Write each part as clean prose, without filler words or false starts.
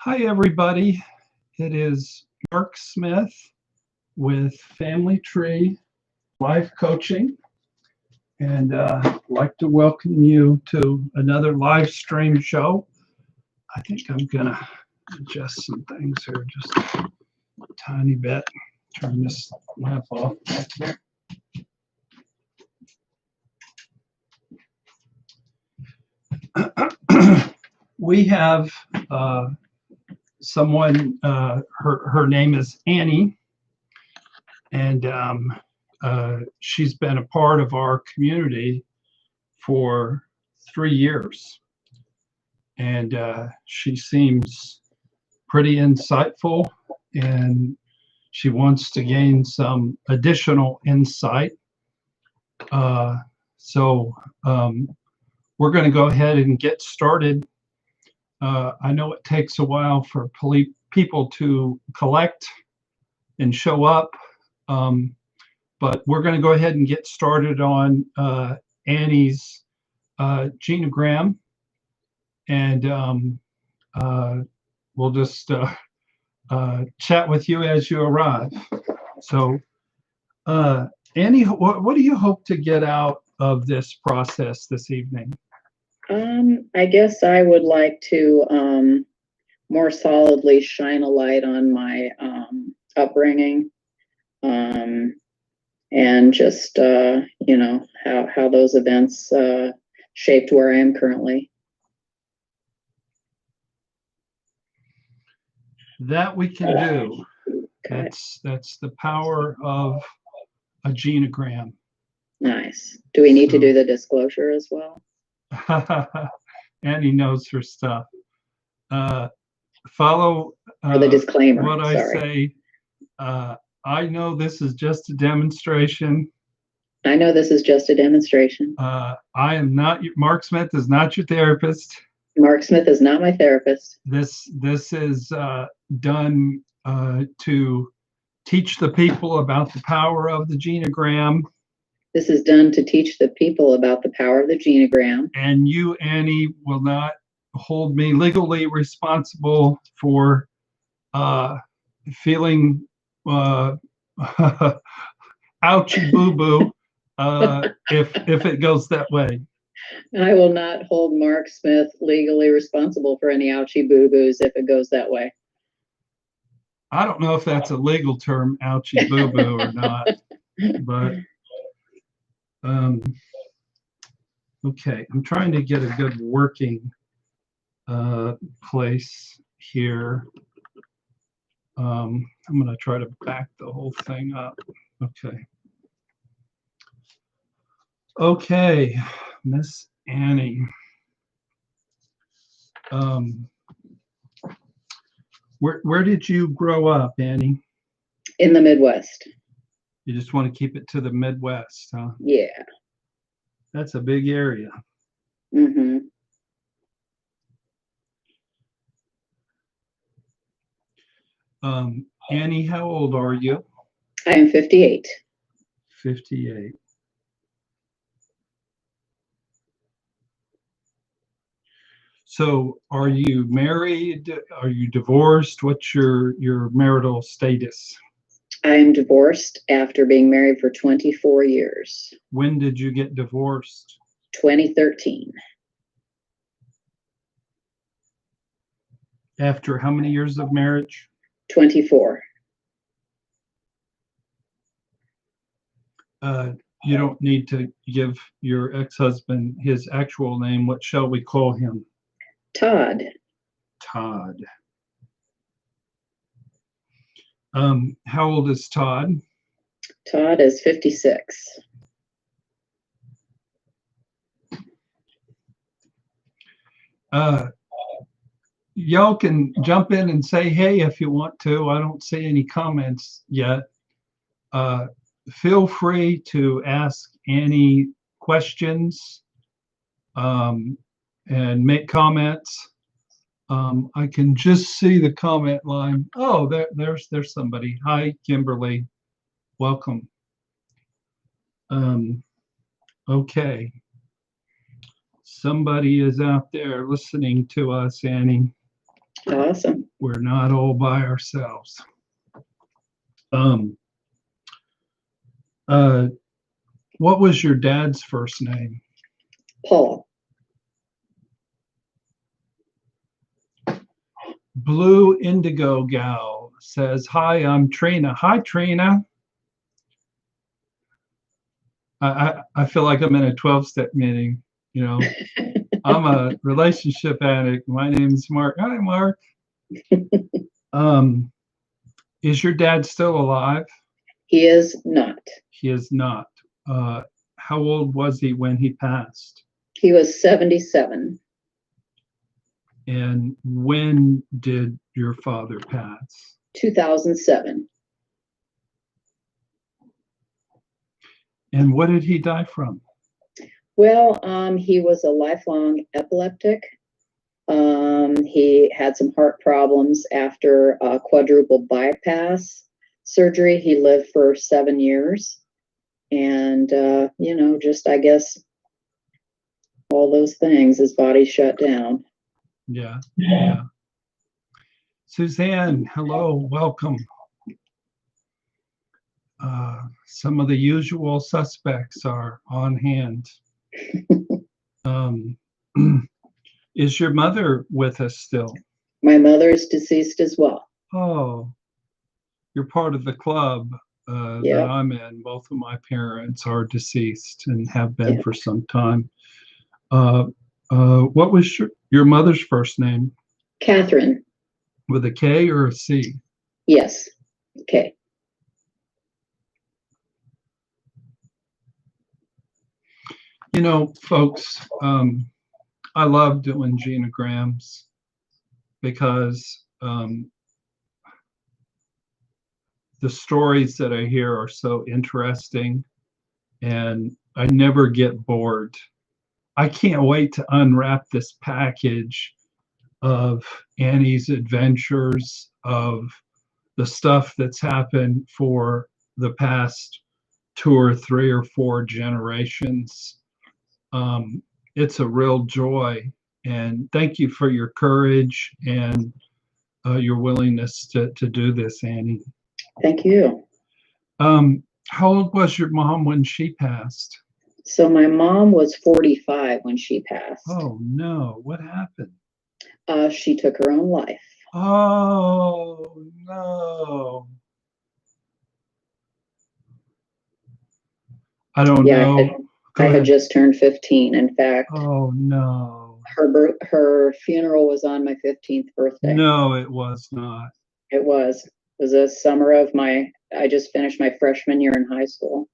Hi, everybody. It is Mark Smith with Family Tree Life Coaching, and I'd like to welcome you to another live stream show. I think I'm going to adjust some things here just a tiny bit. Turn this lamp off back there. We have someone, her name is Annie, and she's been a part of our community for 3 years. And she seems pretty insightful, and she wants to gain some additional insight. So we're going to go ahead and get started. I know it takes a while for people to collect and show up, but we're going to go ahead and get started on Annie's genogram, and we'll just chat with you as you arrive. So, Annie, what do you hope to get out of this process this evening? I guess I would like to more solidly shine a light on my upbringing, and just how those events shaped where I am currently. That we can do. Okay. That's the power of a genogram. Nice. Do we need to do the disclosure as well? Annie knows her stuff. Follow the disclaimer. What I say. I know this is just a demonstration. I know this is just a demonstration. I am not. Mark Smith is not your therapist. Mark Smith is not my therapist. This is done to teach the people about the power of the genogram. This is done to teach the people about the power of the genogram. And you, Annie, will not hold me legally responsible for feeling ouchy boo-boo if it goes that way. I will not hold Mark Smith legally responsible for any ouchy boo-boos if it goes that way. I don't know if that's a legal term, ouchy boo-boo, or not, but okay, I'm trying to get a good working place here. I'm going to try to back the whole thing up. Okay, Miss Annie. Where did you grow up, Annie? In the Midwest. You just want to keep it to the Midwest, huh? Yeah. That's a big area. Mm-hmm. Annie, how old are you? I am 58. 58. So are you married? Are you divorced? What's your marital status? I am divorced after being married for 24 years. When did you get divorced? 2013. After how many years of marriage? 24. You don't need to give your ex-husband his actual name. What shall we call him? Todd. Todd. How old is Todd? Todd is 56. Y'all can jump in and say hey if you want to. I don't see any comments yet. Feel free to ask Annie questions and make comments. I can just see the comment line. Oh, there's somebody. Hi, Kimberly. Welcome. Okay. Somebody is out there listening to us, Annie. Awesome. We're not all by ourselves. Um, what was your dad's first name? Paul. Blue Indigo Gal says, "Hi, I'm Trina." Hi, Trina. I feel like I'm in a 12-step meeting. You know, I'm a relationship addict. My name's Mark. Hi, Mark. Is your dad still alive? He is not. He is not. How old was he when he passed? He was 77. And when did your father pass? 2007. And what did he die from? Well, he was a lifelong epileptic. He had some heart problems after a quadruple bypass surgery. He lived for 7 years. And, just, I guess, all those things, his body shut down. Yeah. Suzanne, hello, welcome. Some of the usual suspects are on hand. Is your mother with us still? My mother is deceased as well. Oh, you're part of the club that I'm in. Both of my parents are deceased and have been for some time. What was your mother's first name? Catherine. With a K or a C? Yes. Okay. You know, folks, I love doing genograms because the stories that I hear are so interesting and I never get bored. I can't wait to unwrap this package of Annie's adventures, of the stuff that's happened for the past 2 or 3 or 4 generations. It's a real joy. And thank you for your courage and your willingness to do this, Annie. Thank you. How old was your mom when she passed? So my mom was 45 when she passed. Oh, no. What happened? She took her own life. Oh, no. I don't know. I had just turned 15. In fact, oh, no. Her funeral was on my 15th birthday. No, it was not. It was. It was a summer of I just finished my freshman year in high school.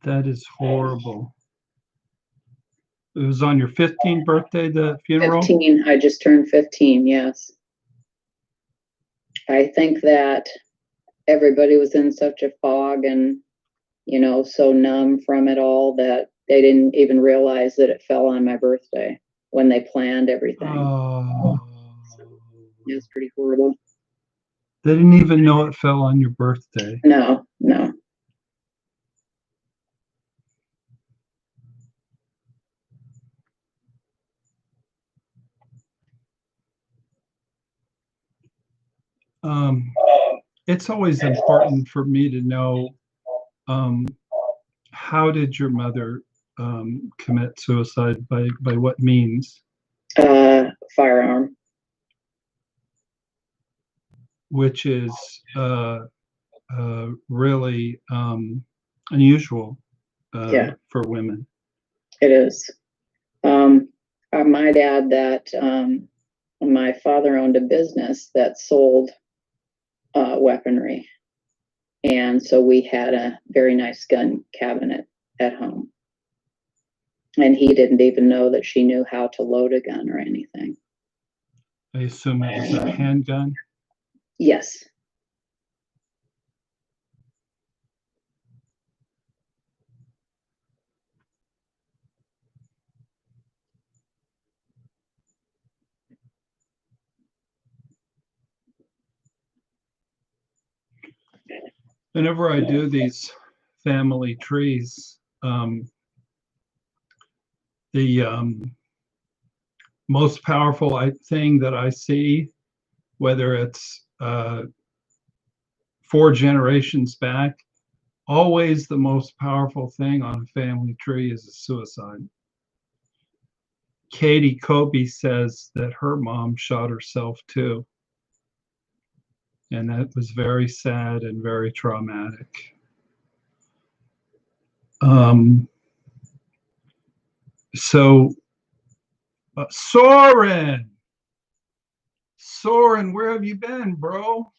That is horrible. It was on your 15th birthday, the funeral? 15. I just turned 15, yes. I think that everybody was in such a fog and, so numb from it all that they didn't even realize that it fell on my birthday when they planned everything. Oh. It was pretty horrible. They didn't even know it fell on your birthday. No. It's always important for me to know, how did your mother commit suicide? By what means? Firearm. Which is really unusual for women. It is. My dad, my father owned a business that sold weaponry. And so we had a very nice gun cabinet at home. And he didn't even know that she knew how to load a gun or anything. I assume it was a handgun? Yes. Whenever I do these family trees, the most powerful thing that I see, whether it's 4 generations back, always the most powerful thing on a family tree is a suicide. Katie Kobe says that her mom shot herself too. And that was very sad and very traumatic. Soren, where have you been, bro?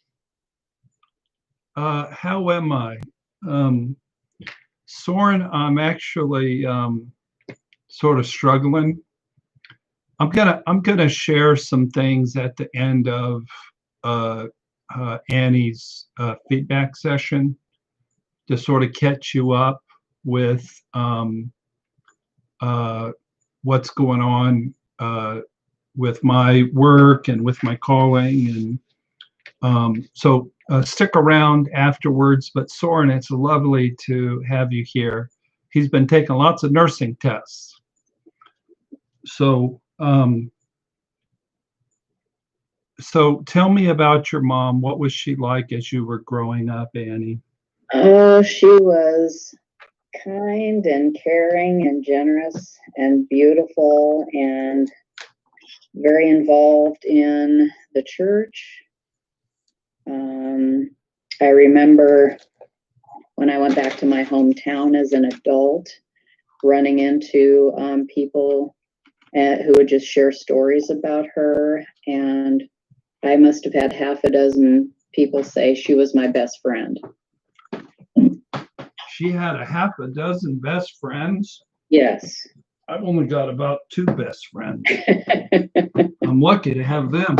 How am I? Soren, I'm actually sort of struggling. I'm gonna share some things at the end of Annie's feedback session to sort of catch you up with what's going on with my work and with my calling, and so stick around afterwards. But Soren, it's lovely to have you here. He's been taking lots of nursing tests. So so tell me about your mom. What was she like as you were growing up, Annie? Oh, she was kind and caring and generous and beautiful and very involved in the church. I remember when I went back to my hometown as an adult, running into people who would just share stories about her, and I must have had half a dozen people say she was my best friend. She had a half a dozen best friends? Yes. I've only got about 2 best friends. I'm lucky to have them.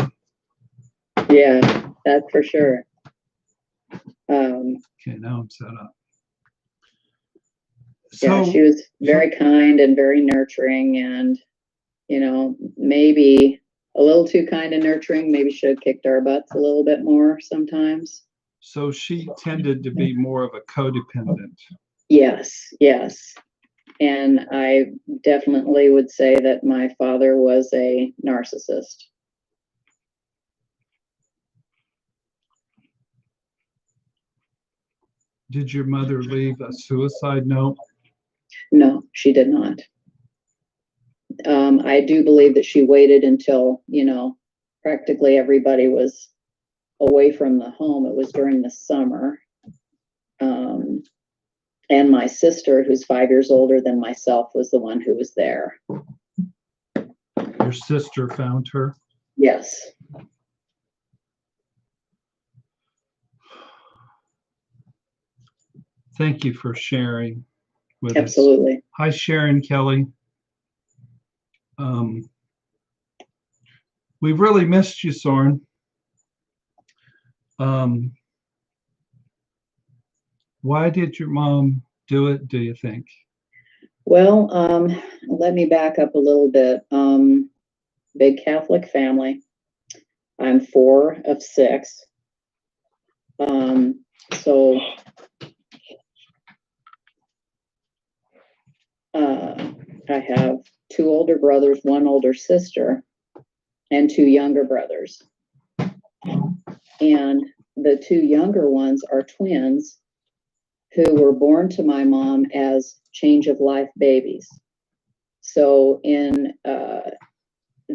Yeah, that's for sure. Okay, now I'm set up. So, yeah, she was very kind and very nurturing, and, you know, maybe a little too kind and nurturing. Maybe should have kicked our butts a little bit more sometimes. So she tended to be more of a codependent. Yes, yes. And I definitely would say that my father was a narcissist. Did your mother leave a suicide note? No, she did not. I do believe that she waited until, you know, practically everybody was away from the home. It was during the summer. And my sister, who's 5 years older than myself, was the one who was there. Your sister found her? Yes. Thank you for sharing with Absolutely. us. Hi, Sharon Kelly. We've really missed you, Soren. Why did your mom do it, do you think? Well, let me back up a little bit. Big Catholic family. I'm 4 of 6. So I have 2 older brothers, 1 older sister, and 2 younger brothers. And the 2 younger ones are twins who were born to my mom as change of life babies. So in the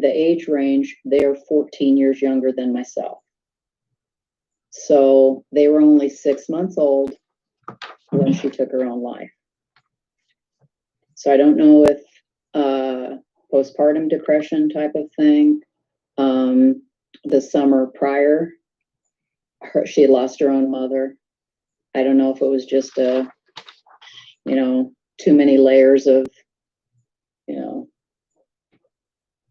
age range, they are 14 years younger than myself. So they were only 6 months old when she took her own life. So I don't know if postpartum depression type of thing. The summer prior, she had lost her own mother. I don't know if it was just too many layers of,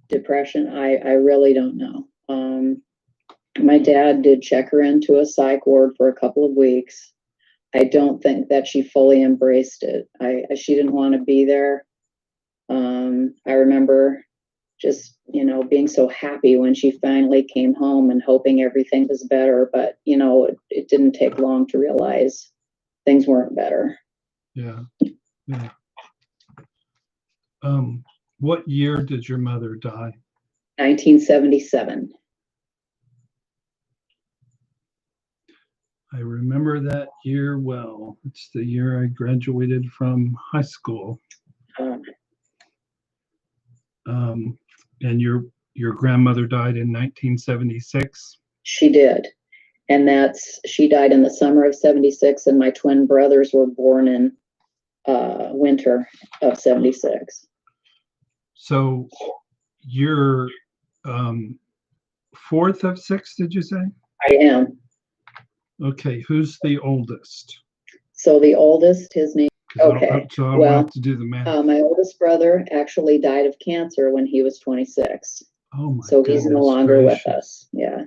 depression. I really don't know. My dad did check her into a psych ward for a couple of weeks. I don't think that she fully embraced it. She didn't want to be there. I remember just, being so happy when she finally came home and hoping everything was better. But, it didn't take long to realize things weren't better. Yeah. Yeah. What year did your mother die? 1977. I remember that year well. It's the year I graduated from high school. And your grandmother died in 1976? She did. And she died in the summer of 76, and my twin brothers were born in winter of 76. So you're fourth of six, did you say? I am. Okay, who's the oldest? So the oldest, his name, okay. So I don't have to do the math. My oldest brother actually died of cancer when he was 26. Oh my So he's no longer with us. Yeah.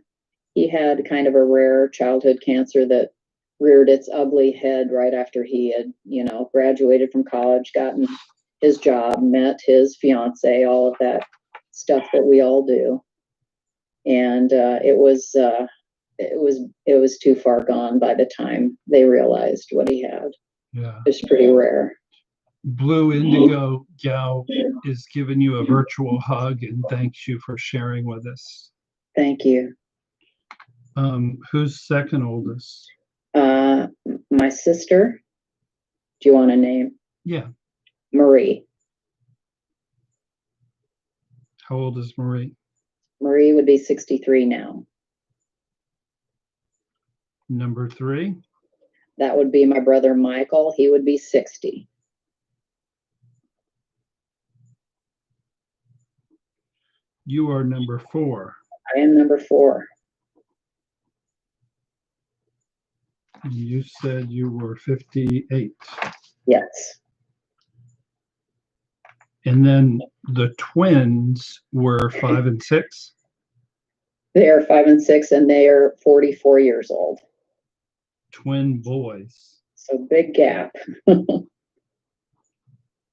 He had kind of a rare childhood cancer that reared its ugly head right after he had, graduated from college, gotten his job, met his fiance, all of that stuff that we all do. And it was too far gone by the time they realized what he had. Yeah. It was pretty rare. Blue Indigo Gal is giving you a virtual hug and thanks you for sharing with us. Thank you. Who's second oldest? My sister. Do you want a name? Yeah. Marie. How old is Marie? Marie would be 63 now. Number three? That would be my brother Michael. He would be 60. You are number four. I am number four. And you said you were 58. Yes. And then the twins were 5 and 6? They are 5 and 6, and they are 44 years old. Twin boys. So big gap.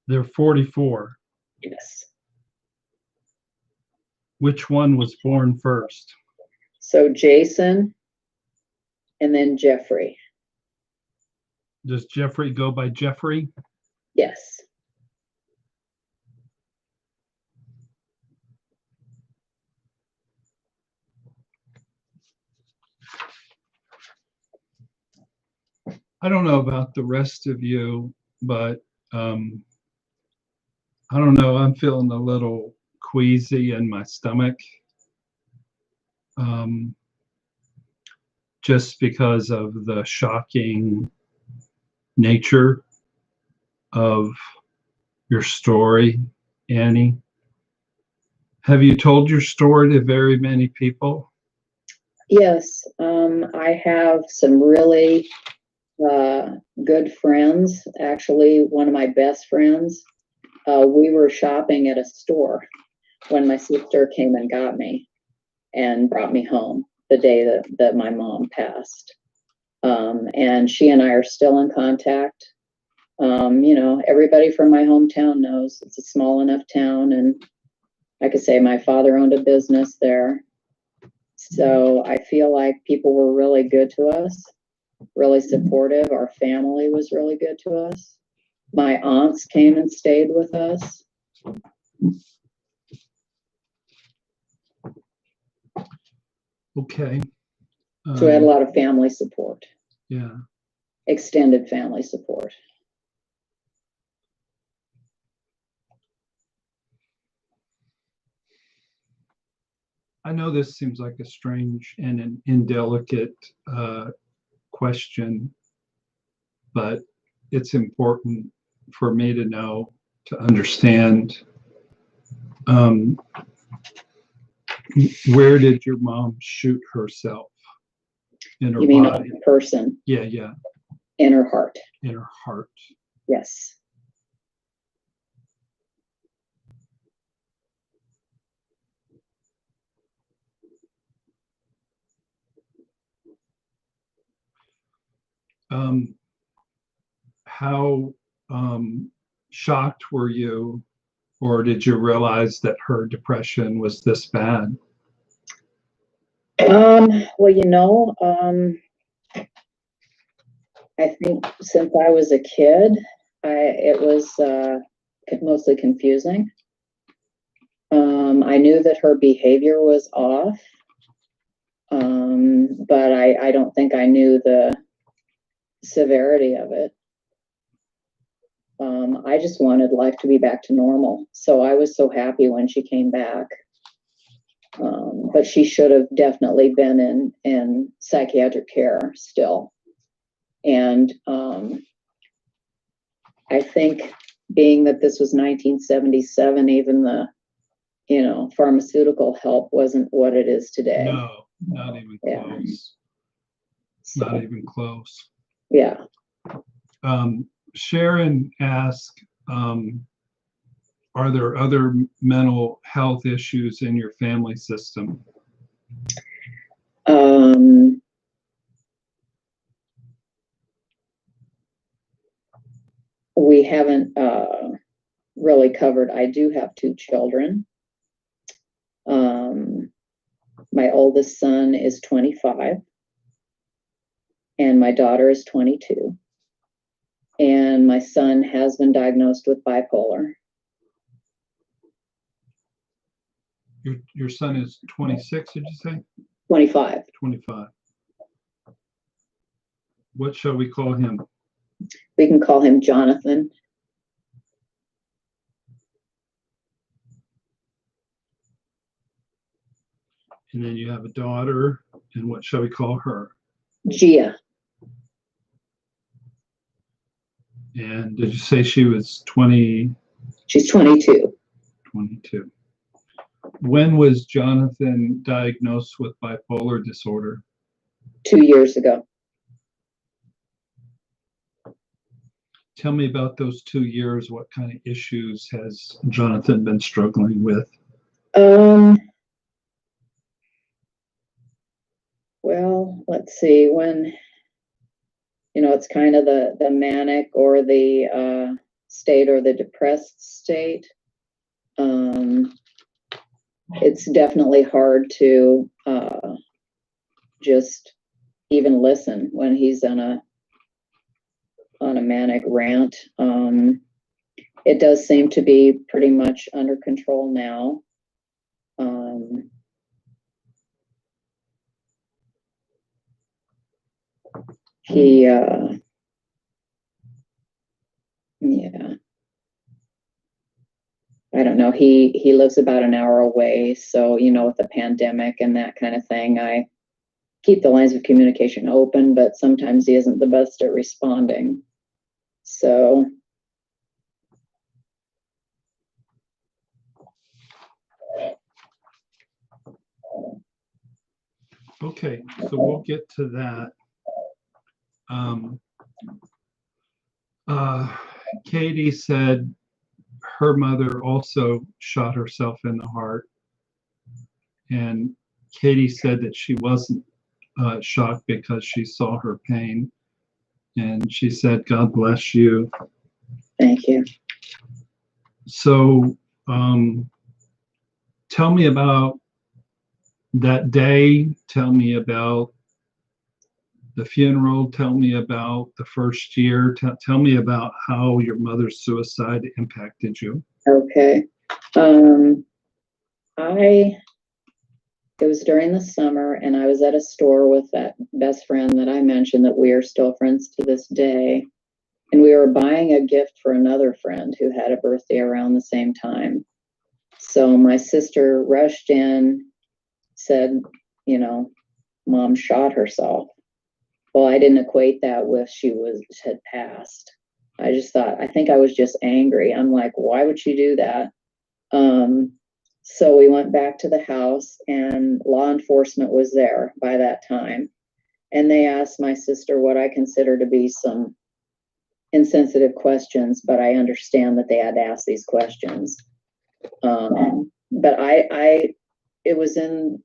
They're 44. Yes. Which one was born first? So Jason and then Jeffrey. Does Jeffrey go by Jeffrey? Yes. I don't know about the rest of you, but I don't know. I'm feeling a little queasy in my stomach. Just because of the shocking nature of your story, Annie. Have you told your story to very many people? Yes. I have some really good friends. Actually, one of my best friends. We were shopping at a store when my sister came and got me and brought me home the day that my mom passed. And she and I are still in contact. Everybody from my hometown knows it's a small enough town, and like I say, my father owned a business there. So I feel like people were really good to us, really supportive. Our family was really good to us. My aunts came and stayed with us. Okay. So we had a lot of family support. Yeah. Extended family support. I know this seems like a strange and an indelicate question, but it's important for me to know, to understand. Where did your mom shoot herself? In her You mean body? a person? Yeah, yeah. In her heart. In her heart. Yes. How shocked were you, or did you realize that her depression was this bad? Well, I think since I was a kid, it was mostly confusing. I knew that her behavior was off, but I don't think I knew the severity of it. I just wanted life to be back to normal. So I was so happy when she came back. But she should have definitely been in psychiatric care still. And I think being that this was 1977, even the, pharmaceutical help wasn't what it is today. No, not even close. So, not even close. Yeah. Sharon asked, are there other mental health issues in your family system? We haven't really covered. I do have 2 children. My oldest son is 25 and my daughter is 22. And my son has been diagnosed with bipolar. Your son is 26, did you say? 25. 25. What shall we call him? We can call him Jonathan. And then you have a daughter, and what shall we call her? Gia. And did you say she was 20? She's 22. 22. When was Jonathan diagnosed with bipolar disorder? 2 years ago. Tell me about those 2 years. What kind of issues has Jonathan been struggling with? Well, let's see. When, it's kind of the manic or the state or the depressed state. It's definitely hard to just even listen when he's on a manic rant. It does seem to be pretty much under control now. Yeah, I don't know. He lives about an hour away. So, with the pandemic and that kind of thing, I keep the lines of communication open, but sometimes he isn't the best at responding. So, okay, so we'll get to that. Katie said her mother also shot herself in the heart. And Katie said that she wasn't shocked because she saw her pain. And she said, God bless you. Thank you. So tell me about that day. Tell me about the funeral. Tell me about the first year. Tell me about how your mother's suicide impacted you. Okay. It was during the summer, and I was at a store with that best friend that I mentioned that we are still friends to this day. And we were buying a gift for another friend who had a birthday around the same time. So my sister rushed in, said, Mom shot herself. Well, I didn't equate that with she had passed. I just thought, I think I was just angry. I'm like, why would she do that? So we went back to the house, and law enforcement was there by that time. And they asked my sister what I consider to be some insensitive questions, but I understand that they had to ask these questions. But it was in,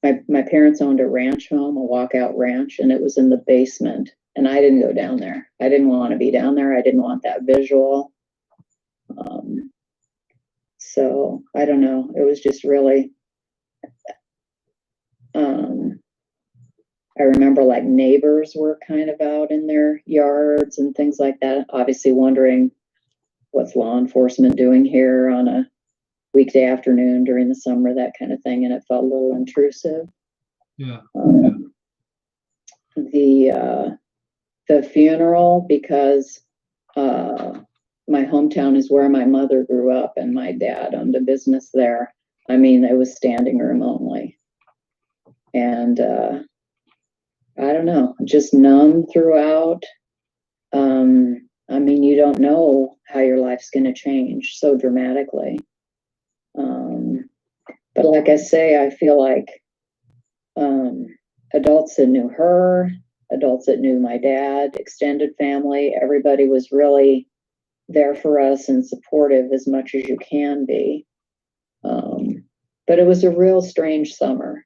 my parents owned a ranch home, a walkout ranch, and it was in the basement. And I didn't go down there. I didn't want to be down there. I didn't want that visual. So I don't know. It was just really, I remember like neighbors were kind of out in their yards and things like that, obviously wondering what's law enforcement doing here on a weekday afternoon during the summer, that kind of thing. And it felt a little intrusive. Yeah. The funeral, because my hometown is where my mother grew up and my dad owned a business there. I mean, it was standing room only. And I don't know, just numb throughout. I mean, you don't know how your life's going to change so dramatically. But like I say, I feel like adults that knew her, adults that knew my dad, extended family, everybody was really there for us and supportive as much as you can be. But it was a real strange summer.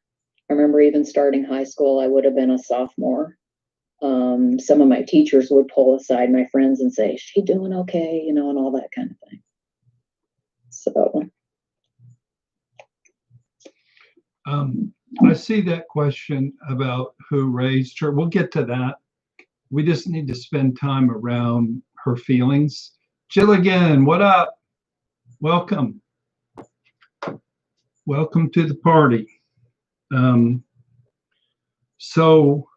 I remember even starting high school, I would have been a sophomore. Some of my teachers would pull aside my friends and say, "Is she doing okay?" You know, and all that kind of thing. So. I see that question about who raised her. We'll get to that. We just need to spend time around her feelings. Jilligan, what up? Welcome. Welcome to the party. So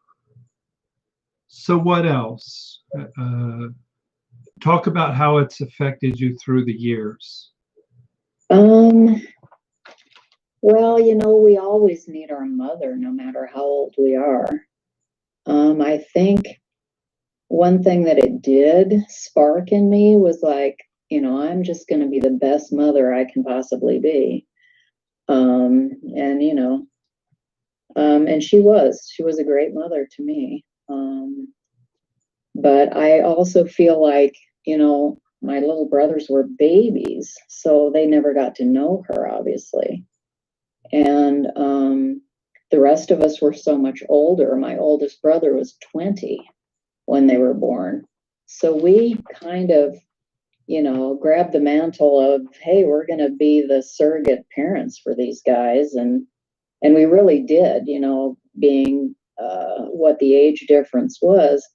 what else? Talk about how it's affected you through the years. Well, you know, we always need our mother, no matter how old we are. I think one thing that it did spark in me was like, you know, I'm just going to be the best mother I can possibly be. And, you know, and she was a great mother to me. But I also feel like, you know, my little brothers were babies, so they never got to know her, obviously. And the rest of us were so much older. My oldest brother was 20 when they were born. So we kind of, you know, grabbed the mantle of, hey, we're going to be the surrogate parents for these guys. And we really did, you know, being what the age difference was.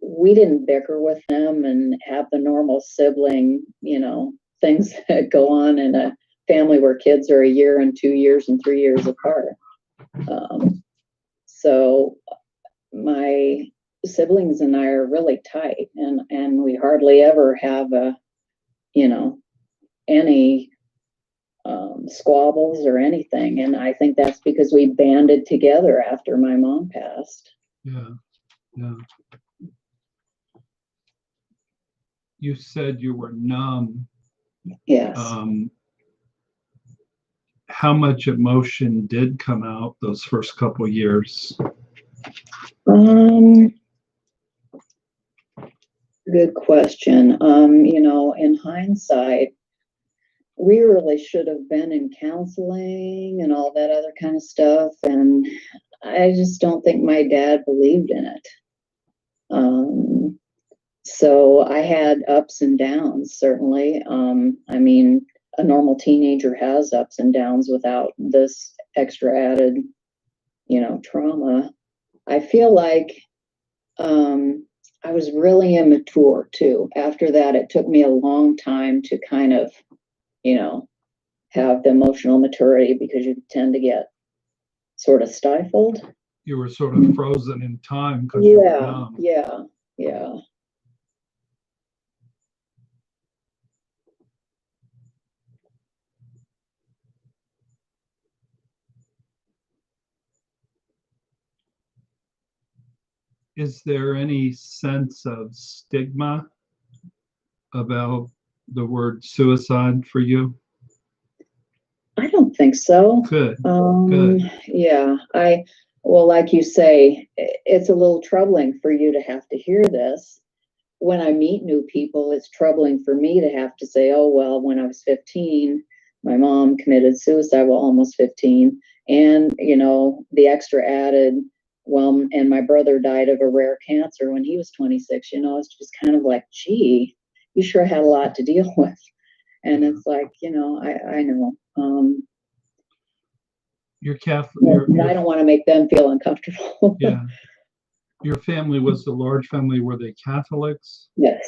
We didn't bicker with them and have the normal sibling, you know, things that go on in a family where kids are a year and 2 years and 3 years apart. So my siblings and I are really tight, and we hardly ever have you know, any squabbles or anything. And I think that's because we banded together after my mom passed. Yeah. You said you were numb. Yes. How much emotion did come out those first couple years? Good question. You know, in hindsight, we really should have been in counseling and all that other kind of stuff. And I just don't think my dad believed in it. So I had ups and downs, certainly. I mean, a normal teenager has ups and downs without this extra added, you know, trauma. I feel like I was really immature too. After that, it took me a long time to kind of, you know, have the emotional maturity, because you tend to get sort of stifled. You were sort of frozen in time because you were numb. Yeah. Is there any sense of stigma about the word suicide for you? I don't think so. Good. Yeah, well, like you say, it's a little troubling for you to have to hear this. When I meet new people, it's troubling for me to have to say, oh, well, when I was 15, my mom committed suicide, well, almost 15. And, you know, the extra added, well, and my brother died of a rare cancer when he was 26. You know, it's just kind of like, gee, you sure had a lot to deal with. And it's like, you know, I know. Your Catholic. I don't want to make them feel uncomfortable. Yeah. Your family was a large family. Were they Catholics? Yes.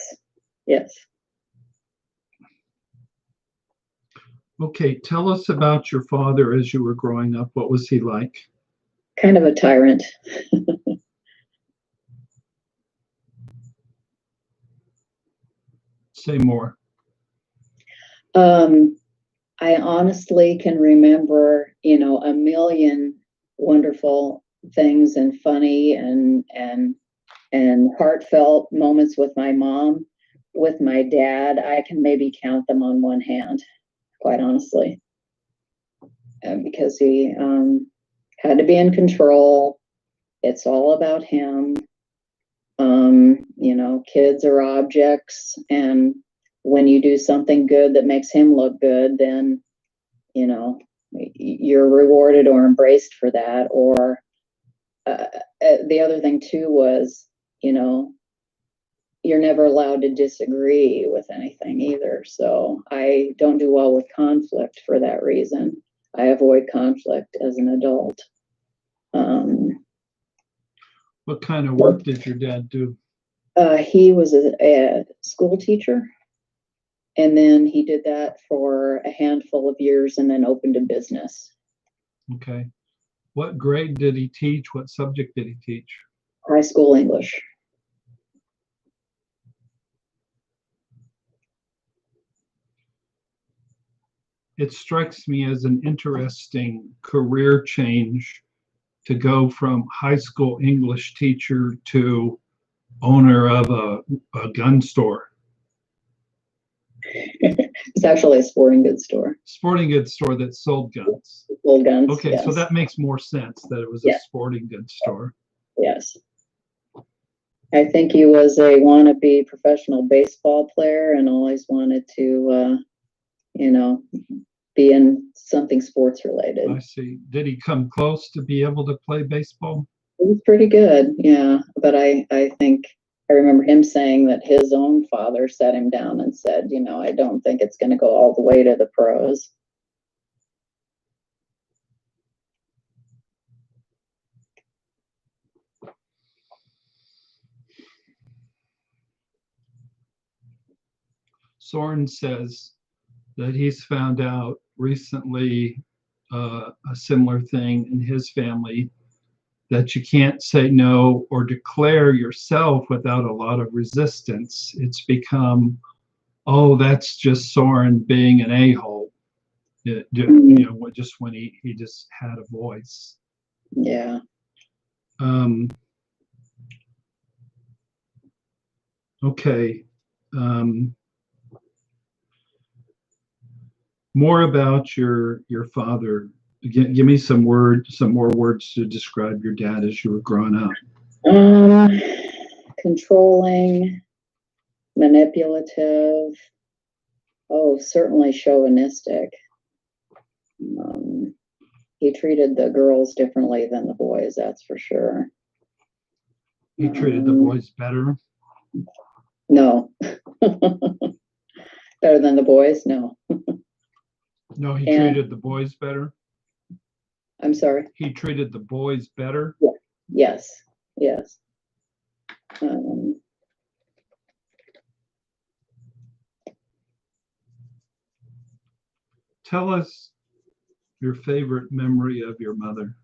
Okay, tell us about your father as you were growing up. What was he like? Kind of a tyrant. Say more. I honestly can remember, a million wonderful things and funny and heartfelt moments with my mom. With my dad, I can maybe count them on one hand, quite honestly, because he had to be in control. It's all about him. Kids are objects, and when you do something good that makes him look good, then you're rewarded or embraced for that. Or the other thing too was, you're never allowed to disagree with anything either. So I don't do well with conflict for that reason. I avoid conflict as an adult. What kind of work did your dad do? He was a school teacher, and then he did that for a handful of years and then opened a business. Okay. What grade did he teach? What subject did he teach? High school English. It strikes me as an interesting career change to go from high school English teacher to owner of a gun store. It's actually a sporting goods store. Sporting goods store that sold guns. Sold guns. Okay, yes. So that makes more sense that it was Yeah. a sporting goods store. Yes. I think he was a wannabe professional baseball player and always wanted to, be in something sports related. I see. Did he come close to be able to play baseball? It was pretty good, yeah. But I think I remember him saying that his own father sat him down and said, I don't think it's going to go all the way to the pros. Soren says that he's found out recently a similar thing in his family, that you can't say no or declare yourself without a lot of resistance. It's become, oh, that's just Soren being an a-hole. Just when he just had a voice. Yeah. Okay. More about your father. Give me some more words to describe your dad as you were growing up. Controlling, manipulative. Oh, certainly chauvinistic. He treated the girls differently than the boys, that's for sure. He treated the boys better? No. Better than the boys? No. No, he treated the boys better? I'm sorry? He treated the boys better? Yeah. Yes. Tell us your favorite memory of your mother.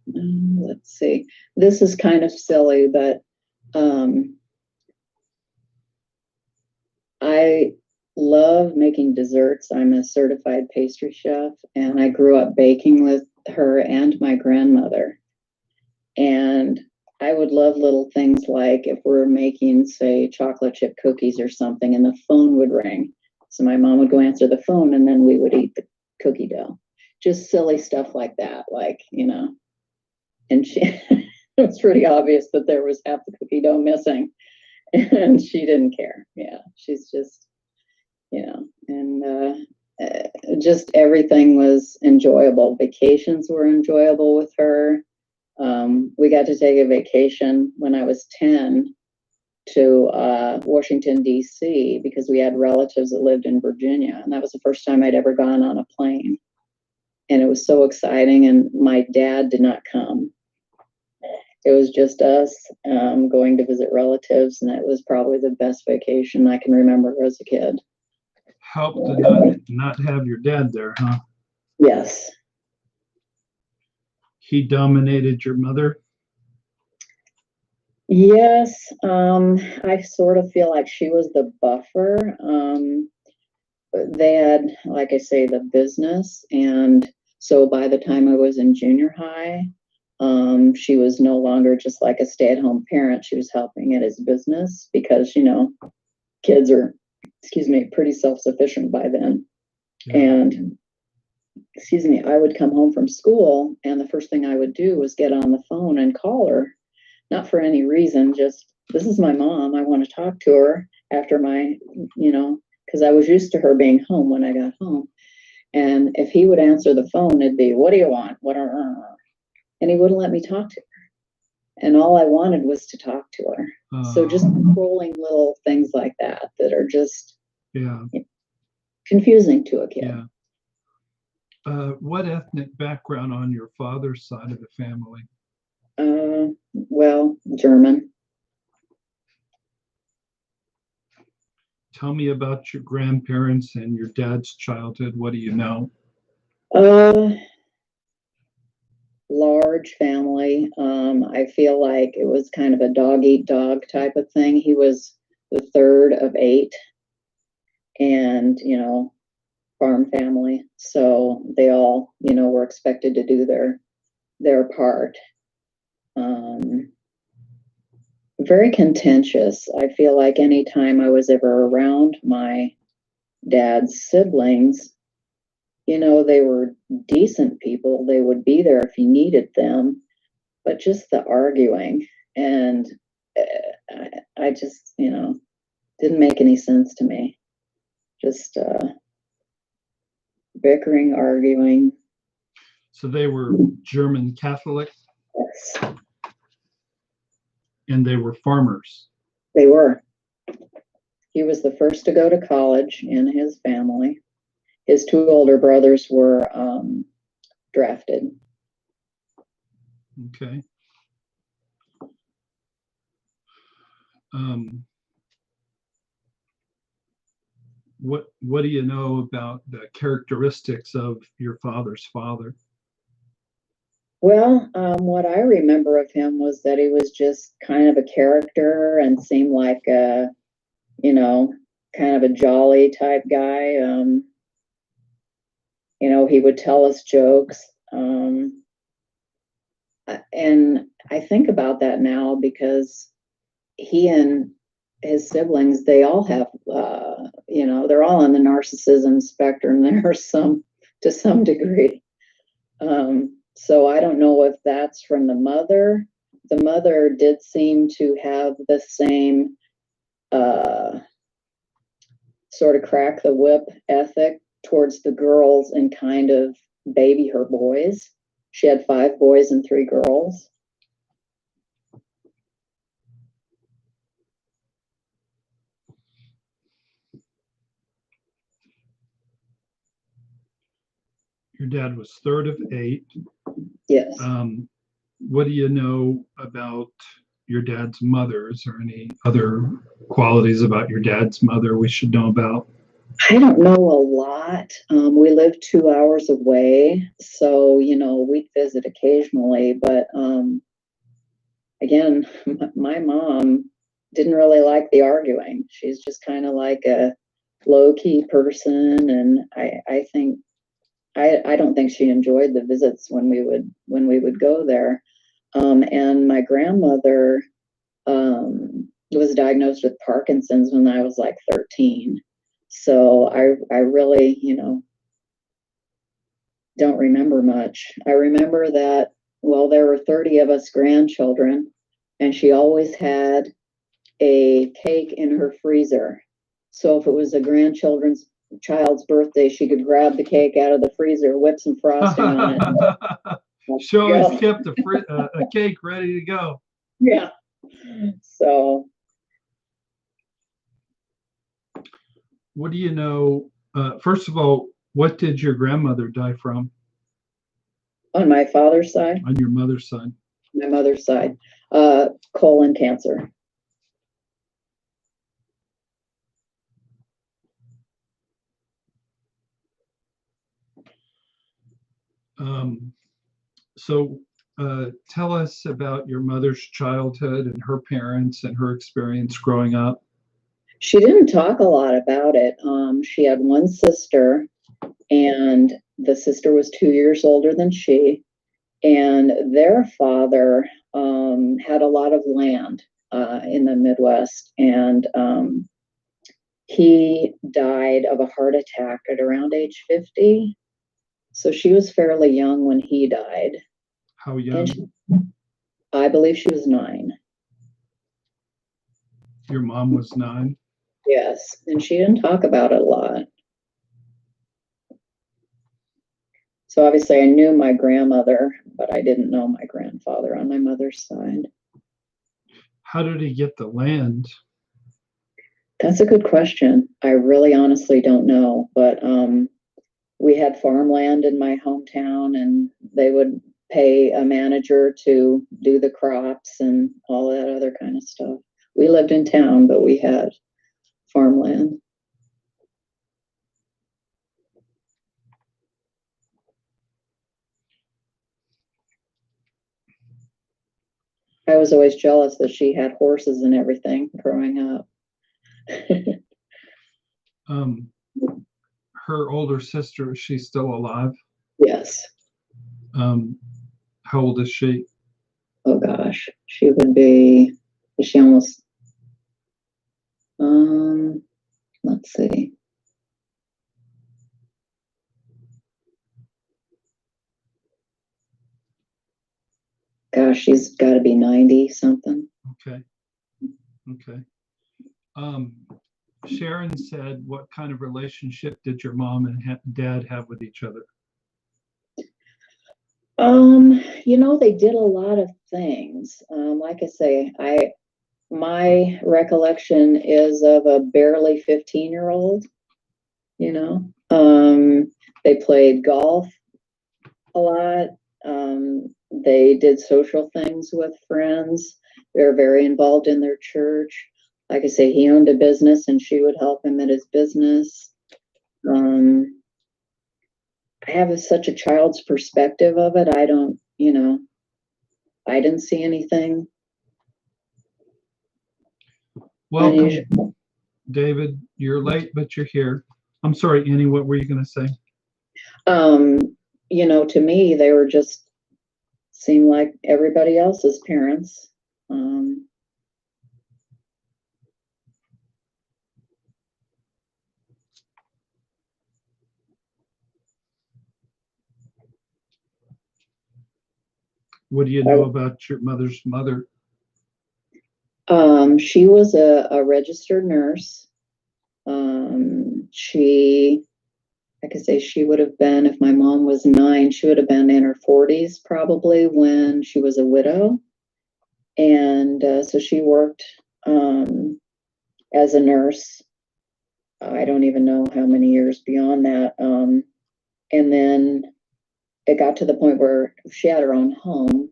Let's see. This is kind of silly, but I love making desserts. I'm a certified pastry chef, and I grew up baking with her and my grandmother. And I would love little things like if we're making, say, chocolate chip cookies or something, and the phone would ring. So my mom would go answer the phone, and then we would eat the cookie dough. Just silly stuff like that, And it was pretty obvious that there was half the cookie dough missing, and she didn't care. Yeah, she's just, and just everything was enjoyable. Vacations were enjoyable with her. We got to take a vacation when I was 10 to Washington, D.C., because we had relatives that lived in Virginia. And that was the first time I'd ever gone on a plane. And it was so exciting. And my dad did not come. It was just us going to visit relatives. And that was probably the best vacation I can remember as a kid. helped to not have your dad there, huh? Yes. He dominated your mother? Yes. I sort of feel like she was the buffer. They had, like I say, the business. And so by the time I was in junior high, she was no longer just like a stay-at-home parent. She was helping at his business because, kids are, pretty self-sufficient by then. Yeah. And, I would come home from school and the first thing I would do was get on the phone and call her, not for any reason, just, this is my mom. I want to talk to her after my, because I was used to her being home when I got home. And if he would answer the phone, it'd be, what do you want? And he wouldn't let me talk to her. And all I wanted was to talk to her. So just controlling little things like that are just confusing to a kid. Yeah. What ethnic background on your father's side of the family? Well, German. Tell me about your grandparents and your dad's childhood. What do you know? Large family. I feel like it was kind of a dog eat dog type of thing. He was the third of 8, and farm family. So they all, were expected to do their part. Very contentious. I feel like anytime I was ever around my dad's siblings, they were decent people. They would be there if you needed them, but just the arguing and I just, didn't make any sense to me. Just bickering, arguing. So they were German Catholic? Yes. And they were farmers? They were. He was the first to go to college in his family. His 2 older brothers were drafted. Okay. What do you know about the characteristics of your father's father? Well, what I remember of him was that he was just kind of a character and seemed like a, kind of a jolly type guy. He would tell us jokes. And I think about that now because he and his siblings, they all have, they're all on the narcissism spectrum. There's some to some degree. So I don't know if that's from the mother. The mother did seem to have the same sort of crack the whip ethic towards the girls and kind of baby her boys. She had 5 boys and 3 girls. Your dad was third of 8. Yes. What do you know about your dad's mother? Is there any other qualities about your dad's mother we should know about? I don't know a lot. We live 2 hours away, so we'd visit occasionally. But again, my mom didn't really like the arguing. She's just kind of like a low-key person, and I don't think she enjoyed the visits when we would go there. And my grandmother was diagnosed with Parkinson's when I was like 13. So I really, don't remember much. I remember that, well, there were 30 of us grandchildren, and she always had a cake in her freezer. So if it was a child's birthday, she could grab the cake out of the freezer, whip some frosting on it. She always kept a cake ready to go. Yeah. So. What do you know? First of all, what did your grandmother die from? On my father's side? On your mother's side? My mother's side. Colon cancer. Um, so tell us about your mother's childhood and her parents and her experience growing up. She didn't talk a lot about it. She had one sister, and the sister was 2 years older than she. And their father had a lot of land in the Midwest, and he died of a heart attack at around age 50. So she was fairly young when he died. How young? I believe she was 9. Your mom was 9? Yes, and she didn't talk about it a lot. So obviously I knew my grandmother, but I didn't know my grandfather on my mother's side. How did he get the land? That's a good question. I really honestly don't know, but we had farmland in my hometown, and they would pay a manager to do the crops and all that other kind of stuff. We lived in town, but we had farmland. I was always jealous that she had horses and everything growing up. Her older sister, is she still alive? Yes. How old is she? Oh gosh, she would be, is she almost, let's see. Gosh, she's got to be 90 something. Okay. Sharon said, what kind of relationship did your mom and dad have with each other? They did a lot of things. Like I say, my recollection is of a barely 15-year-old, they played golf a lot. They did social things with friends. They were very involved in their church. Like I say, he owned a business and she would help him at his business. I have such a child's perspective of it. I don't, I didn't see anything. Welcome, unusual. David. You're late, but you're here. I'm sorry, Annie, what were you going to say? To me, they were just seemed like everybody else's parents. What do you know about your mother's mother? She was a registered nurse. I could say she would have been, if my mom was 9, she would have been in her 40s probably when she was a widow. And so she worked as a nurse. I don't even know how many years beyond that. And then it got to the point where she had her own home,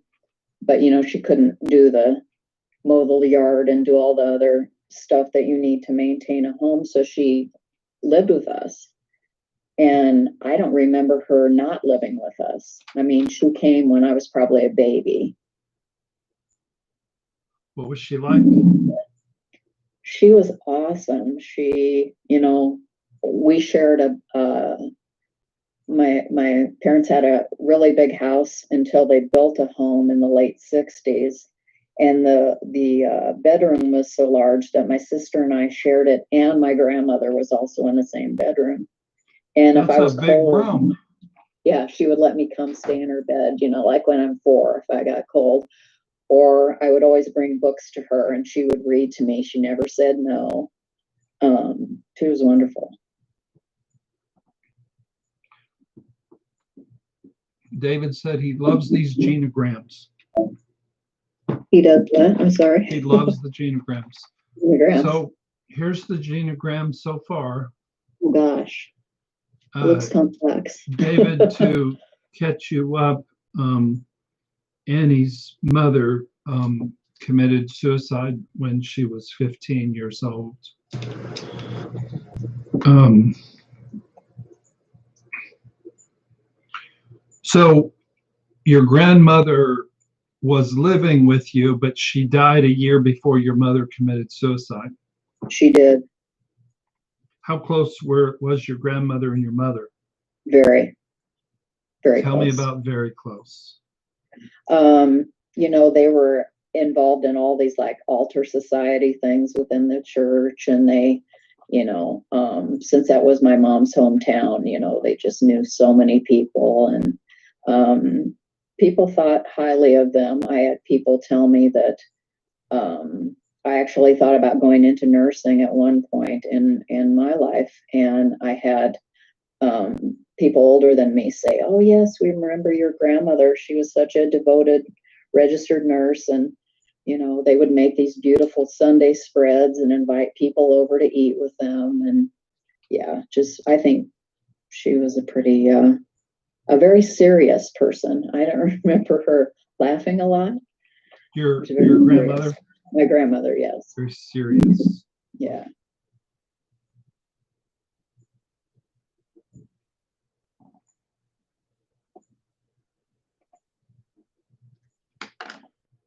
but she couldn't mow the yard and do all the other stuff that you need to maintain a home. So she lived with us. And I don't remember her not living with us. I mean, she came when I was probably a baby. What was she like? She was awesome. She, we shared my parents had a really big house until they built a home in the late 60s. And the bedroom was so large that my sister and I shared it, and my grandmother was also in the same bedroom. And That's if I was a big cold, room. Yeah, she would let me come stay in her bed, like when I'm 4, if I got cold. Or I would always bring books to her and she would read to me. She never said no. She was wonderful. David said he loves these genograms. He does what? I'm sorry. He loves the genograms. So here's the genogram so far. Oh gosh. Looks complex. David, to catch you up, Annie's mother committed suicide when she was 15 years old. So your grandmother was living with you, but she died a year before your mother committed suicide. She did. How close was your grandmother and your mother? Very, very Tell close. me about very close. They were involved in all these like altar society things within the church, and they, since that was my mom's hometown, they just knew so many people, and people thought highly of them. I had people tell me that I actually thought about going into nursing at one point in my life, and I had people older than me say, "Oh yes, we remember your grandmother. She was such a devoted registered nurse," and they would make these beautiful Sunday spreads and invite people over to eat with them. And yeah, I think she was a very serious person. I don't remember her laughing a lot. Your grandmother? Serious. My grandmother, yes. Very serious. Yeah.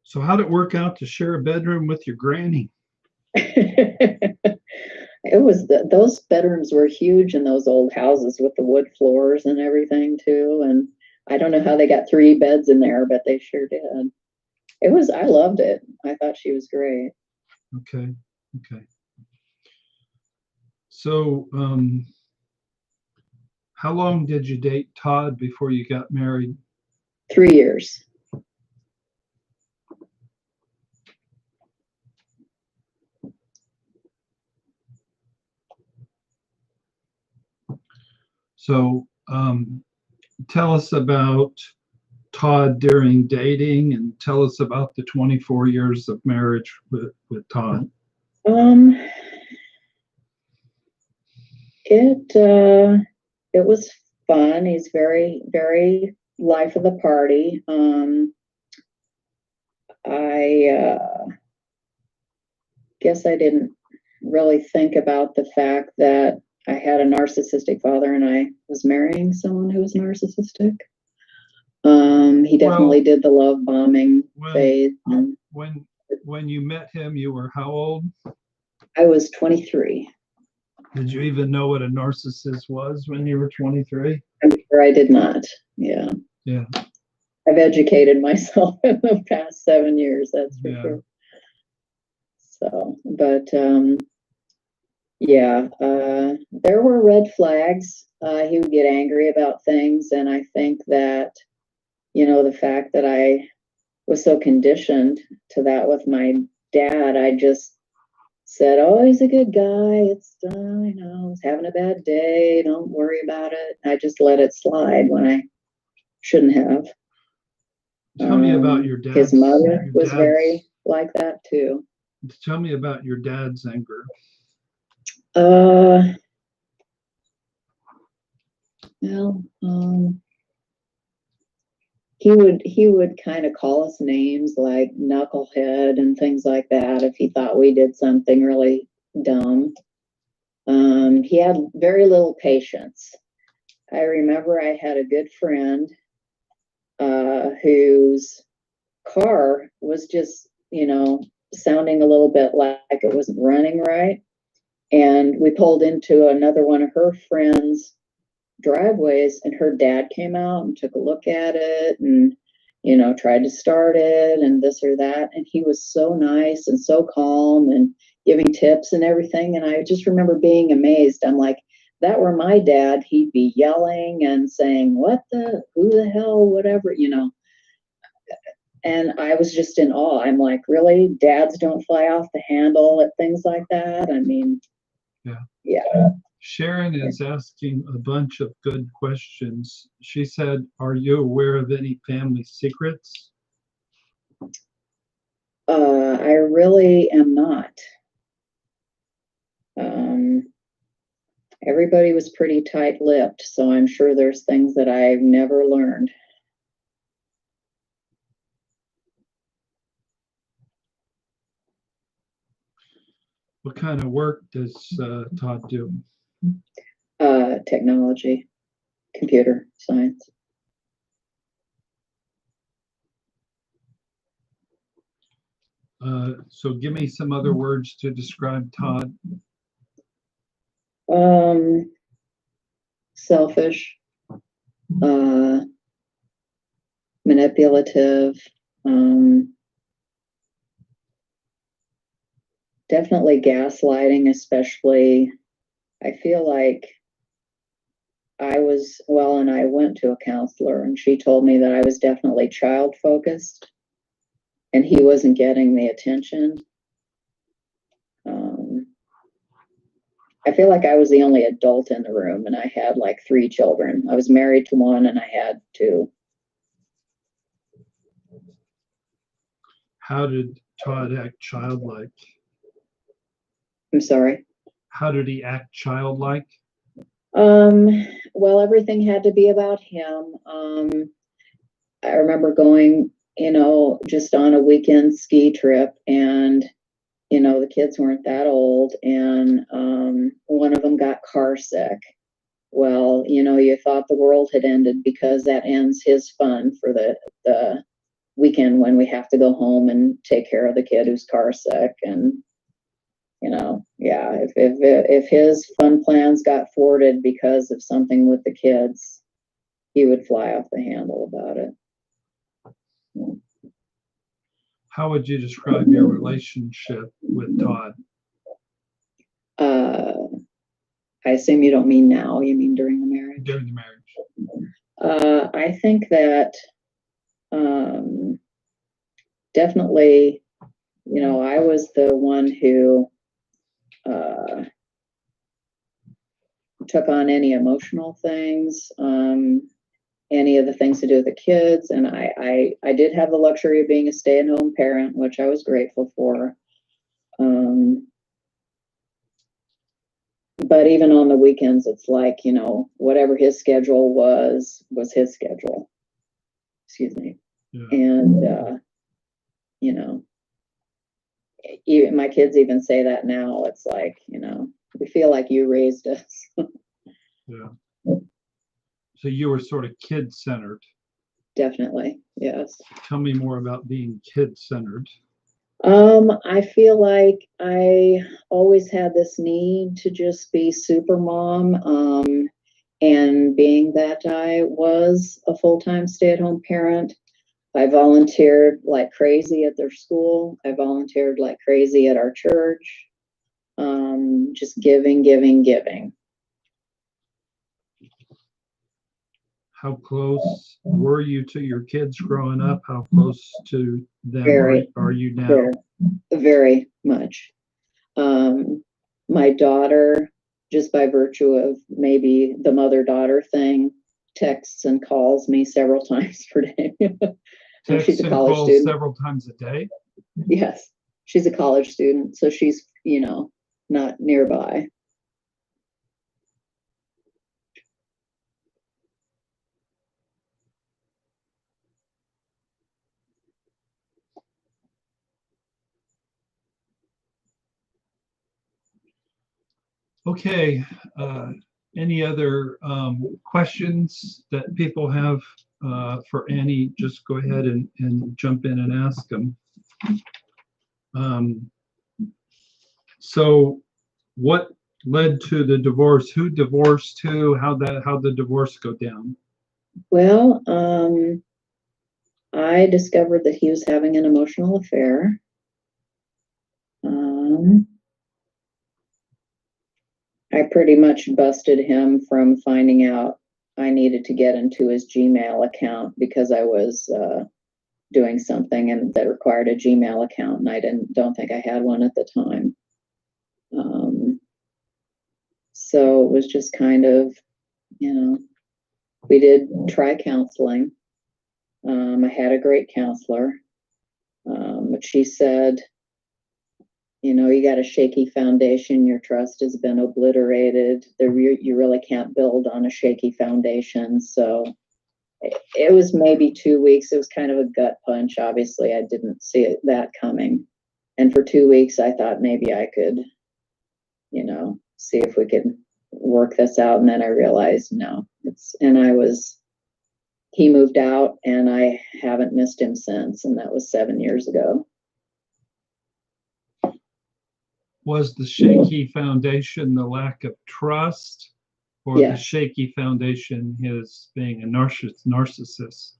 So how'd it work out to share a bedroom with your granny? It was those bedrooms were huge in those old houses with the wood floors and everything too. And I don't know how they got 3 beds in there, but they sure did. I loved it. I thought she was great. Okay. So, how long did you date Todd before you got married? 3 years. So, tell us about Todd during dating, and tell us about the 24 years of marriage with Todd. It was fun. He's very, very life of the party. I guess I didn't really think about the fact that I had a narcissistic father and I was marrying someone who was narcissistic. He definitely did the love bombing phase. When you met him, you were how old? I was 23. Did you even know what a narcissist was when you were 23? I'm sure I did not. Yeah. Yeah. I've educated myself in the past 7 years, that's for sure. So, but there were red flags. He would get angry about things, and I think that, the fact that I was so conditioned to that with my dad, I just said, "Oh, he's a good guy. It's he's having a bad day. Don't worry about it." I just let it slide when I shouldn't have. Tell me about your dad. His mother was very like that too. Tell me about your dad's anger. He would kind of call us names like knucklehead and things like that if he thought we did something really dumb. He had very little patience. I remember I had a good friend whose car was just, sounding a little bit like it wasn't running right. And we pulled into another one of her friends' driveways, and her dad came out and took a look at it and, tried to start it and this or that. And he was so nice and so calm and giving tips and everything. And I just remember being amazed. I'm like, that were my dad, he'd be yelling and saying, who the hell, whatever, And I was just in awe. I'm like, really? Dads don't fly off the handle at things like that? I mean, yeah. Sharon is asking a bunch of good questions. She said, "Are you aware of any family secrets?" I really am not. Everybody was pretty tight-lipped, so I'm sure there's things that I've never learned. What kind of work does Todd do? Technology, computer science. So give me some other words to describe Todd. Selfish, manipulative, definitely gaslighting, especially. I feel like and I went to a counselor and she told me that I was definitely child focused and he wasn't getting the attention. I feel like I was the only adult in the room and I had like 3 children. I was married to one and I had 2. How did Todd act childlike? I'm sorry. How did he act childlike? Well, everything had to be about him. I remember going, just on a weekend ski trip and, the kids weren't that old and one of them got car sick. Well, you thought the world had ended because that ends his fun for the weekend when we have to go home and take care of the kid who's car sick. And, yeah, if his fun plans got thwarted because of something with the kids, he would fly off the handle about it. How would you describe your relationship with Todd? I assume you don't mean now, you mean during the marriage? During the marriage. I think that definitely, I was the one who took on any emotional things, any of the things to do with the kids. And I did have the luxury of being a stay-at-home parent, which I was grateful for. But even on the weekends, it's like, whatever his schedule was his schedule. Excuse me. Yeah. And, even my kids even say that now. It's like, we feel like you raised us. Yeah. So you were sort of kid-centered. Definitely, yes. Tell me more about being kid-centered. I feel like I always had this need to just be super mom. And being that I was a full-time stay-at-home parent, I volunteered like crazy at their school. I volunteered like crazy at our church. Just giving. How close were you to your kids growing up? How close to them are you now? Very, very much. My daughter, just by virtue of maybe the mother-daughter thing, texts and calls me several times per day. Texts and calls several times a day? Yes, she's a college student, so she's, not nearby. Okay. Any other questions that people have for Annie? Just go ahead and jump in and ask them. So what led to the divorce? Who divorced who? How'd the divorce go down? Well, I discovered that he was having an emotional affair. I pretty much busted him from finding out I needed to get into his Gmail account because I was doing something and that required a Gmail account, and I don't think I had one at the time. So it was just kind of, we did try counseling. I had a great counselor, but she said, you got a shaky foundation. Your trust has been obliterated. You really can't build on a shaky foundation. So it was maybe 2 weeks. It was kind of a gut punch. Obviously, I didn't see that coming. And for 2 weeks, I thought maybe I could, see if we could work this out. And then I realized no. He moved out and I haven't missed him since. And that was 7 years ago. Was the shaky foundation the lack of trust, or the Yes. shaky foundation his being a narcissist?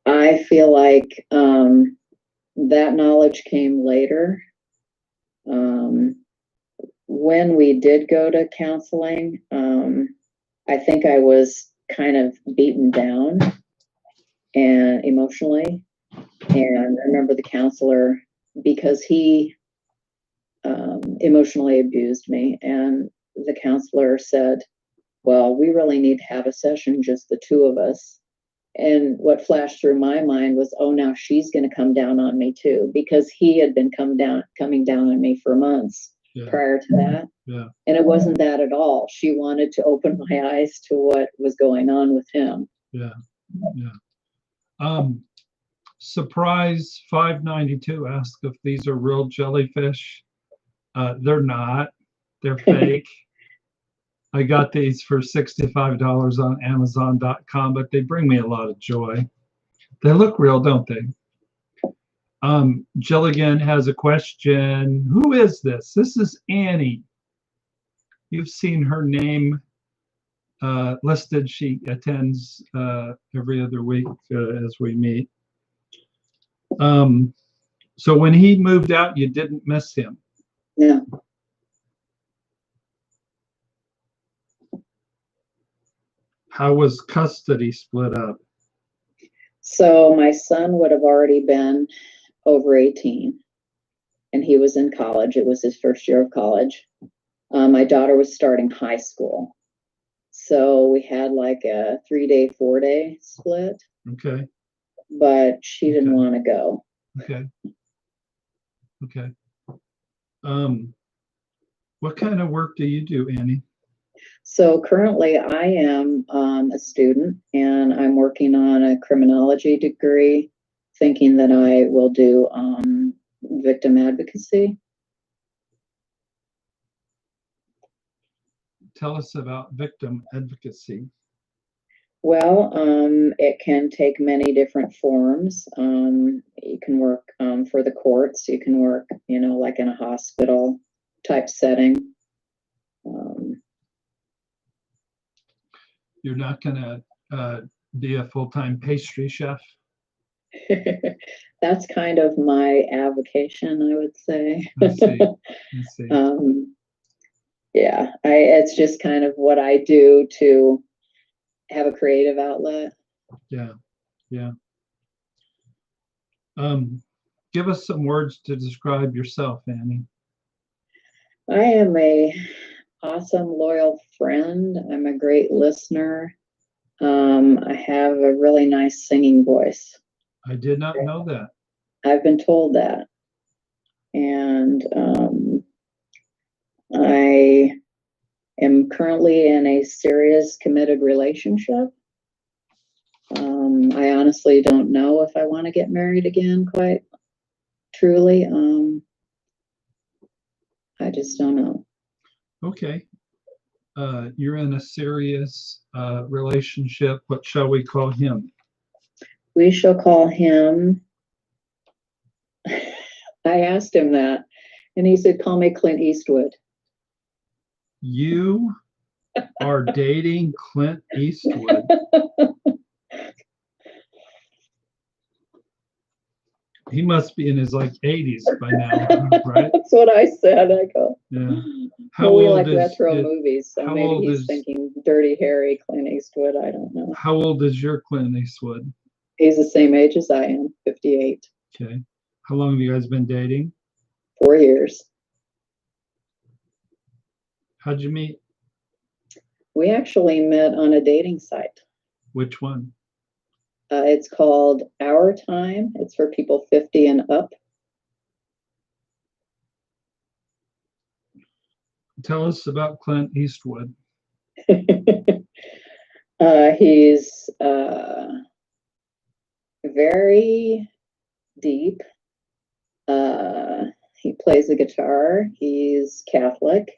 I feel like that knowledge came later. When we did go to counseling, I think I was kind of beaten down and emotionally. And I remember the counselor, because he emotionally abused me, and the counselor said, well, we really need to have a session, just the two of us. And what flashed through my mind was, oh, now she's going to come down on me too, because he had been coming down on me for months prior to that. Yeah. And it wasn't that at all. She wanted to open my eyes to what was going on with him. Yeah. Surprise 592 asked if these are real jellyfish. They're not. They're fake. I got these for $65 on Amazon.com, but they bring me a lot of joy. They look real, don't they? Jilligan has a question. Who is this? This is Annie. You've seen her name listed. She attends every other week as we meet. So when he moved out, you didn't miss him? No. How was custody split up? So my son would have already been over 18, and he was in college. It was his first year of college. My daughter was starting high school. So we had like a 3-day, 4-day split. Okay. But she didn't want to go. Okay. What kind of work do you do, Annie? So currently I am a student, and I'm working on a criminology degree, thinking that I will do victim advocacy. Tell us about victim advocacy. Well, it can take many different forms. You can work for the courts. You can work, like in a hospital type setting. You're not going to be a full-time pastry chef? That's kind of my avocation, I would say. I see. Yeah, it's just kind of what I do to have a creative outlet. Yeah. Give us some words to describe yourself, Annie. I am a awesome, loyal friend. I'm a great listener. I have a really nice singing voice. I did not know that. I've been told that. And I am currently in a serious, committed relationship. I honestly don't know if I want to get married again, quite truly. I just don't know. Okay. You're in a serious relationship. What shall we call him? We shall call him. I asked him that, and he said, call me Clint Eastwood. You are dating Clint Eastwood. He must be in his 80s by now, right? That's what I said. I go, yeah. How we like retro movies, so maybe he's thinking Dirty Harry, Clint Eastwood. I don't know. How old is your Clint Eastwood? He's the same age as I am, 58. Okay. How long have you guys been dating? 4 years. How'd you meet? We actually met on a dating site. Which one? It's called Our Time. It's for people 50 and up. Tell us about Clint Eastwood. He's very deep. He plays the guitar. He's Catholic.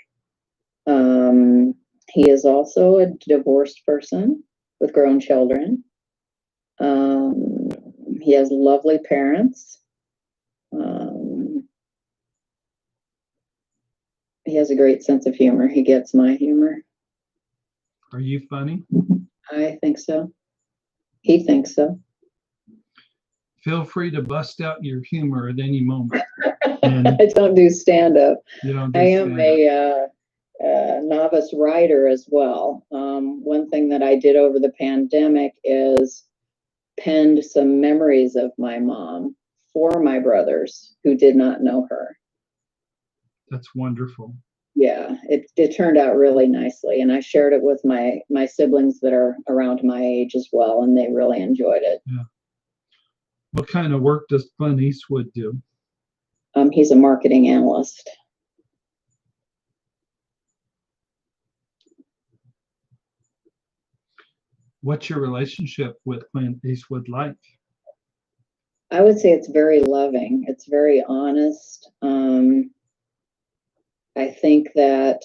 He is also a divorced person with grown children. He has lovely parents. He has a great sense of humor. He gets my humor. Are you funny? I think so. He thinks so. Feel free to bust out your humor at any moment. And I don't do stand-up. you don't do I am stand-up. a novice writer as well. One thing that I did over the pandemic is penned some memories of my mom for my brothers who did not know her. That's wonderful. Yeah, it turned out really nicely, and I shared it with my siblings that are around my age as well, and they really enjoyed it. Yeah. What kind of work does Clint Eastwood do? He's a marketing analyst. What's your relationship with Clint Eastwood like? I would say it's very loving. It's very honest. I think that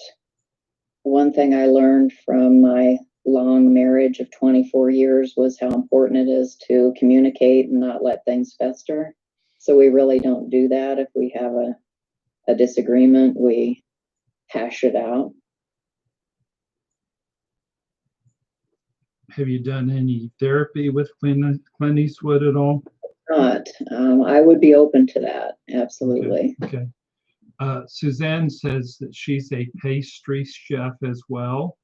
one thing I learned from my long marriage of 24 years was how important it is to communicate and not let things fester. So we really don't do that. If we have a disagreement, we hash it out. Have you done any therapy with Clint Eastwood at all? Not. I would be open to that. Absolutely. Okay. Suzanne says that she's a pastry chef as well.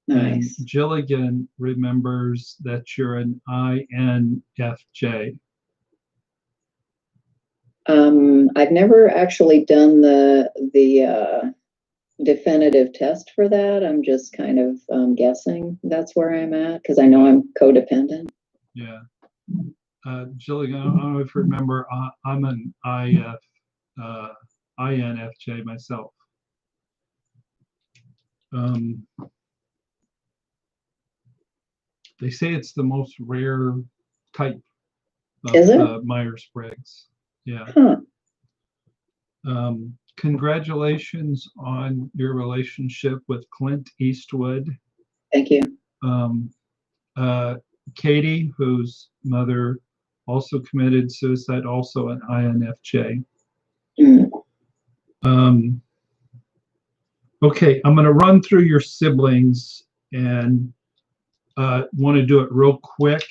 Nice. And Gilligan remembers that you're an INFJ. I've never actually done the definitive test for that. I'm just kind of guessing that's where I'm at because I know I'm codependent. Yeah. Gilligan, I don't know if you remember, I'm an INFJ myself. They say it's the most rare type of Myers-Briggs. Yeah. Huh. Congratulations on your relationship with Clint Eastwood. Thank you. Katie, whose mother also committed suicide, also an INFJ. Okay, I'm going to run through your siblings and want to do it real quick.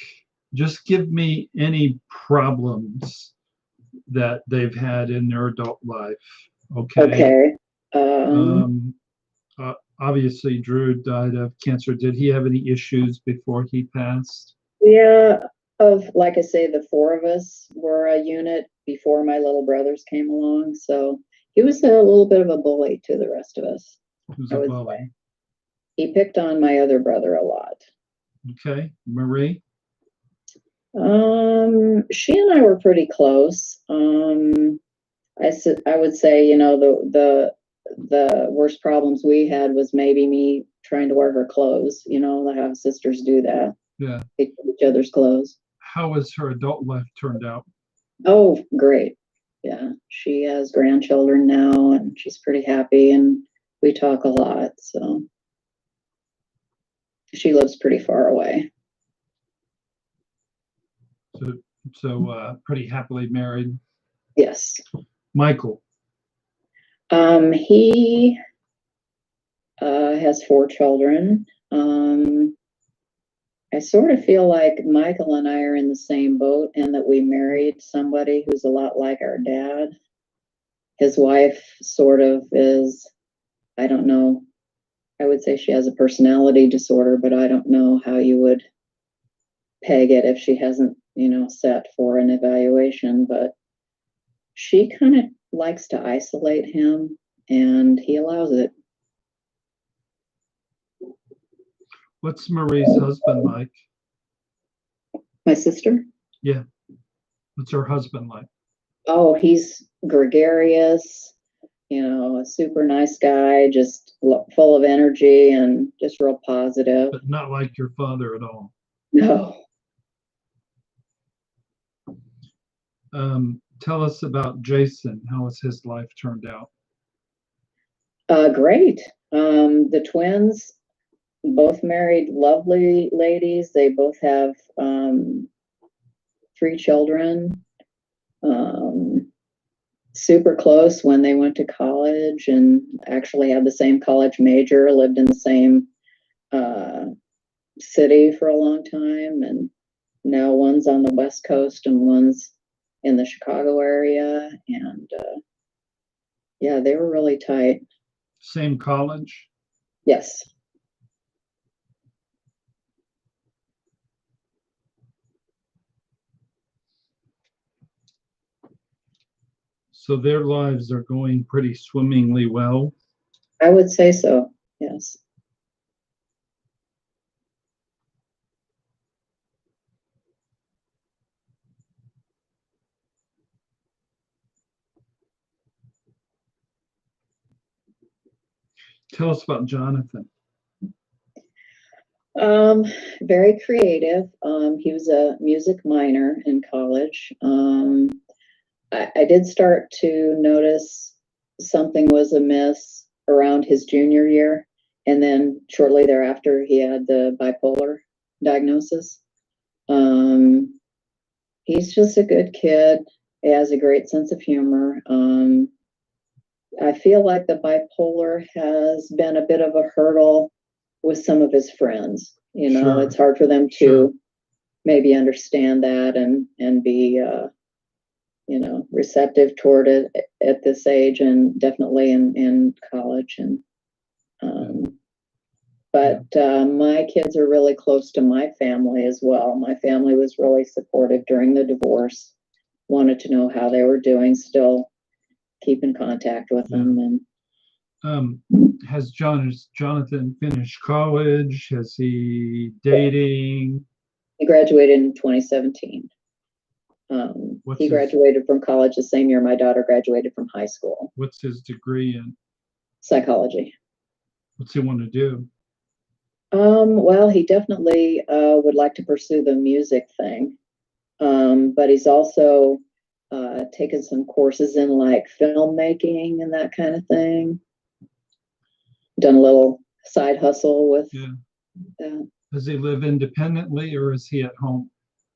Just give me any problems that they've had in their adult life. Okay. Obviously, Drew died of cancer. Did he have any issues before he passed? Yeah, like I say, the four of us were a unit before my little brothers came along. So he was a little bit of a bully to the rest of us. He was a bully. He picked on my other brother a lot. Okay, Marie? She and I were pretty close. I would say, you know, the worst problems we had was maybe me trying to wear her clothes. You know, how sisters do that. Yeah. Take each other's clothes. How has her adult life turned out? Oh, great. Yeah. She has grandchildren now and she's pretty happy and we talk a lot. So she lives pretty far away. So pretty happily married. Yes. Michael. He has 4 children. I sort of feel like Michael and I are in the same boat and that we married somebody who's a lot like our dad. His wife sort of is, I don't know, I would say she has a personality disorder, but I don't know how you would peg it if she hasn't, you know, sat for an evaluation. But she kind of likes to isolate him and he allows it. What's Marie's husband like? My sister? Yeah. What's her husband like? Oh, he's gregarious, you know, a super nice guy, just full of energy and just real positive. But not like your father at all. No. Tell us about Jason. How has his life turned out? Great. The twins both married lovely ladies. They both have 3 children. super close when they went to college, and actually had the same college major, lived in the same city for a long time, and now one's on the West Coast and one's in the Chicago area, and yeah, they were really tight. Same college? Yes. So their lives are going pretty swimmingly well? I would say so, yes. Tell us about Jonathan. Very creative. He was a music minor in college. I did start to notice something was amiss around his junior year, and then shortly thereafter, he had the bipolar diagnosis. He's just a good kid. He has a great sense of humor. I feel like the bipolar has been a bit of a hurdle with some of his friends. You know, Sure. it's hard for them to Sure. maybe understand that and be you know, receptive toward it at this age, and definitely in college. And but my kids are really close to my family as well. My family was really supportive during the divorce, wanted to know how they were doing, still keep in contact with them. And has Jonathan finished college? Has he dating? he graduated in 2017. He graduated from college the same year my daughter graduated from high school. What's his degree in? Psychology. What's he want to do? Well, he definitely would like to pursue the music thing, but he's also taken some courses in like filmmaking and that kind of thing. Done a little side hustle with that. Does he live independently or is he at home?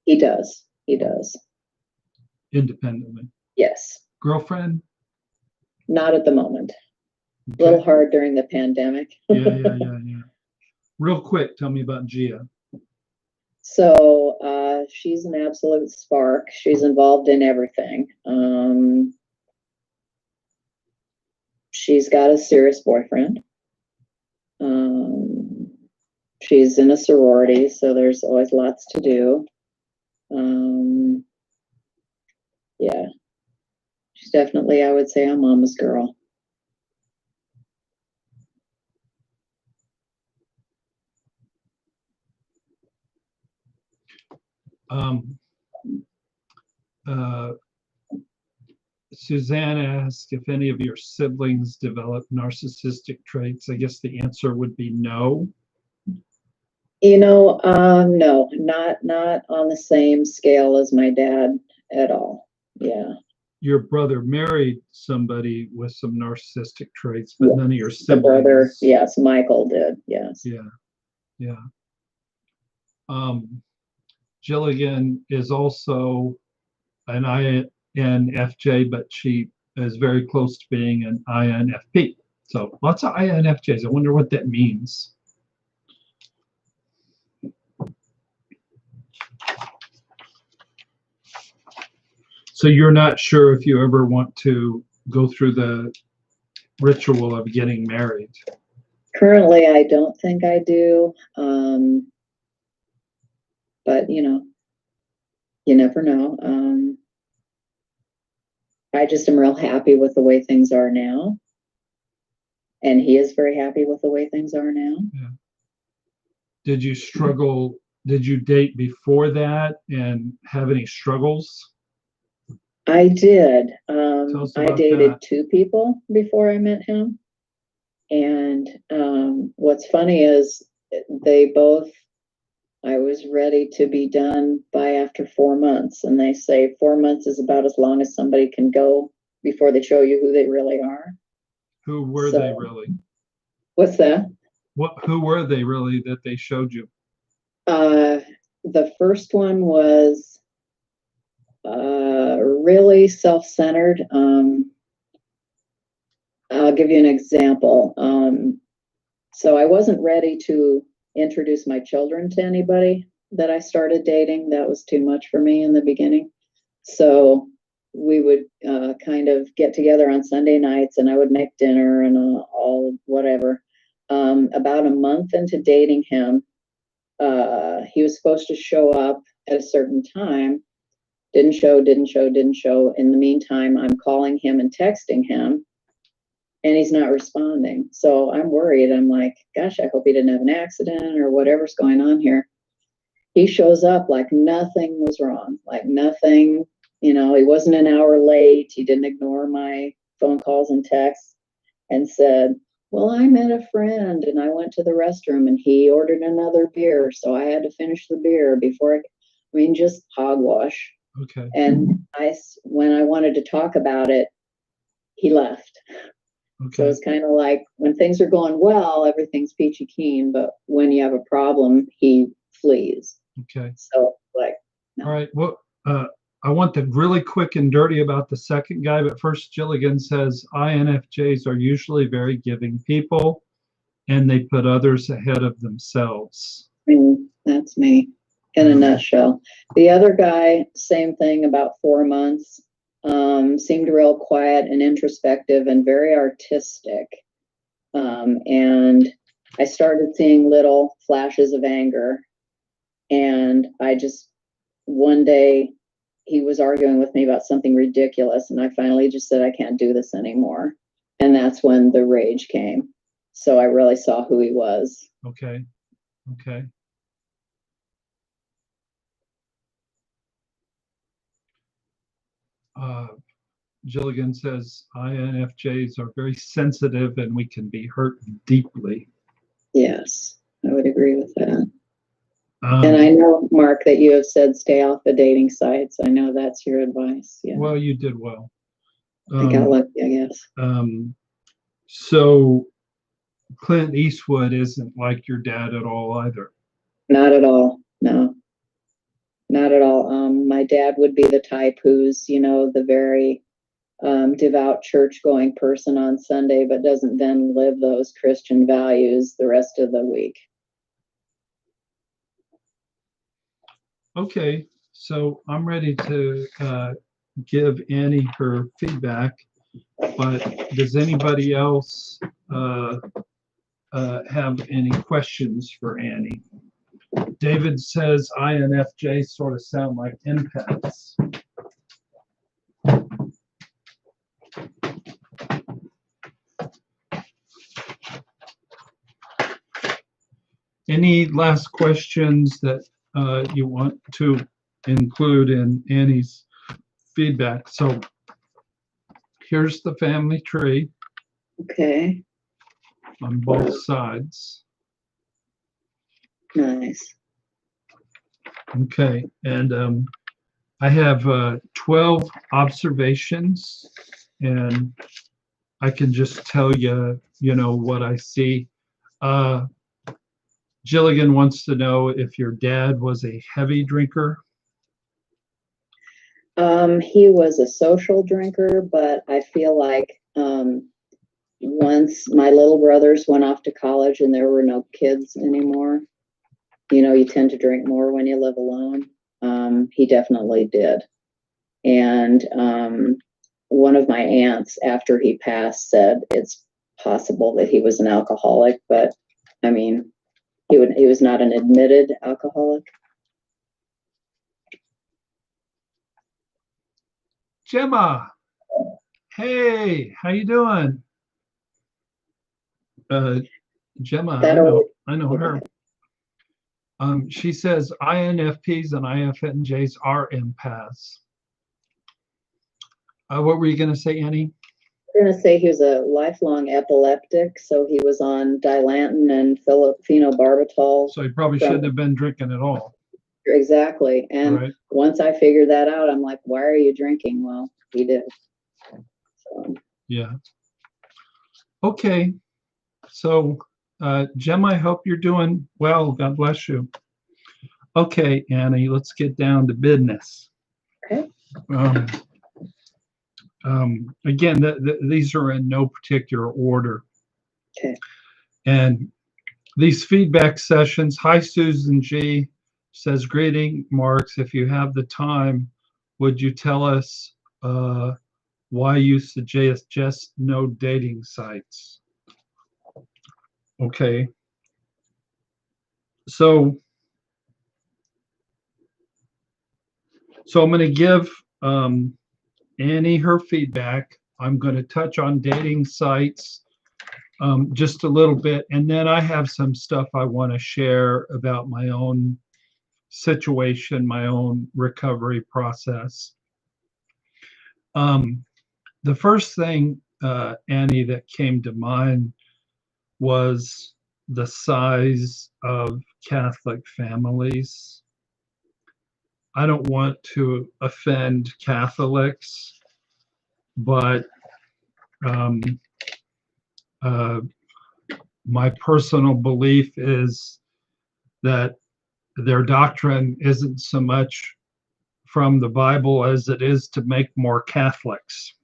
He does. He does. Independently? Yes. Girlfriend? Not at the moment. Okay. A little hard during the pandemic. Yeah. Real quick, tell me about Gia. So she's an absolute spark. She's involved in everything. She's got a serious boyfriend. She's in a sorority, so there's always lots to do. Yeah, she's definitely, I would say, a mama's girl. Suzanne asked if any of your siblings develop narcissistic traits. I guess the answer would be no. You know, no, not on the same scale as my dad at all. Yeah. Your brother married somebody with some narcissistic traits, but none of your siblings. The brother, yes, Michael did. Yes. Yeah. Jilligan is also an INFJ, but she is very close to being an INFP. So lots of INFJs. I wonder what that means. So you're not sure if you ever want to go through the ritual of getting married? Currently, I don't think I do. But you know, you never know. I just am real happy with the way things are now. And he is very happy with the way things are now. Yeah. Did you struggle? Did you date before that and have any struggles? I did. I dated that. 2 people before I met him. And what's funny is they both, I was ready to be done by after 4 months. And they say 4 months is about as long as somebody can go before they show you who they really are. Who were they really? What's that? Who were they really that they showed you? The first one was really self-centered. I'll give you an example. So I wasn't ready to introduce my children to anybody that I started dating. That was too much for me in the beginning. So we would kind of get together on Sunday nights, and I would make dinner and all whatever. About a month into dating him, he was supposed to show up at a certain time. Didn't show. In the meantime, I'm calling him and texting him, and he's not responding. So I'm worried. I'm like, gosh, I hope he didn't have an accident or whatever's going on here. He shows up like nothing was wrong, like nothing, he wasn't an hour late. He didn't ignore my phone calls and texts, and said, well, I met a friend and I went to the restroom and he ordered another beer. So I had to finish the beer before just hogwash. Okay. And when I wanted to talk about it, he left. Okay. So it's kind of like when things are going well, everything's peachy keen, but when you have a problem, he flees. Okay. So like, no. All right. Well, I want the really quick and dirty about the second guy, but first Gilligan says INFJs are usually very giving people and they put others ahead of themselves. That's me in a nutshell. The other guy, same thing, about 4 months, seemed real quiet and introspective and very artistic. And I started seeing little flashes of anger. And one day he was arguing with me about something ridiculous. And I finally just said, I can't do this anymore. And that's when the rage came. So I really saw who he was. Okay. Okay. Gilligan says INFJs are very sensitive and we can be hurt deeply. Yes, I would agree with that. And I know, Mark, that you have said stay off the dating sites. I know that's your advice. Yeah. Well, you did well. I got lucky, I guess. So Clint Eastwood isn't like your dad at all either. Not at all. No, not at all. My dad would be the type who's, the very devout church-going person on Sunday, but doesn't then live those Christian values the rest of the week. Okay, so I'm ready to give Annie her feedback, but does anybody else have any questions for Annie? David says INFJ sort of sound like empaths. Any last questions that you want to include in Annie's feedback? So here's the family tree. Okay. On both sides. Nice. Okay, and I have 12 observations, and I can just tell you, what I see. Gilligan wants to know if your dad was a heavy drinker. He was a social drinker, but I feel like once my little brothers went off to college and there were no kids anymore, you tend to drink more when you live alone. He definitely did. And one of my aunts, after he passed, said it's possible that he was an alcoholic, but he was not an admitted alcoholic. Gemma, hey, how you doing? Gemma, I know her. She says INFPs and INFJs are empaths. What were you going to say, Annie? I'm going to say he was a lifelong epileptic, so he was on Dilantin and phenobarbital. So he probably shouldn't have been drinking at all. Exactly. And once I figured that out, I'm like, why are you drinking? Well, he did. So. Yeah. Okay. So, Gemma, I hope you're doing well. God bless you. Okay, Annie, let's get down to business. Okay. Um, again, these are in no particular order. Okay. And these feedback sessions, hi, Susan G. says, greeting, Marks. If you have the time, would you tell us why you suggest just no dating sites? Okay. So I'm going to give Annie her feedback. I'm going to touch on dating sites just a little bit, and then I have some stuff I want to share about my own situation, my own recovery process. The first thing, Annie, that came to mind was the size of Catholic families. I don't want to offend Catholics, but my personal belief is that their doctrine isn't so much from the Bible as it is to make more Catholics.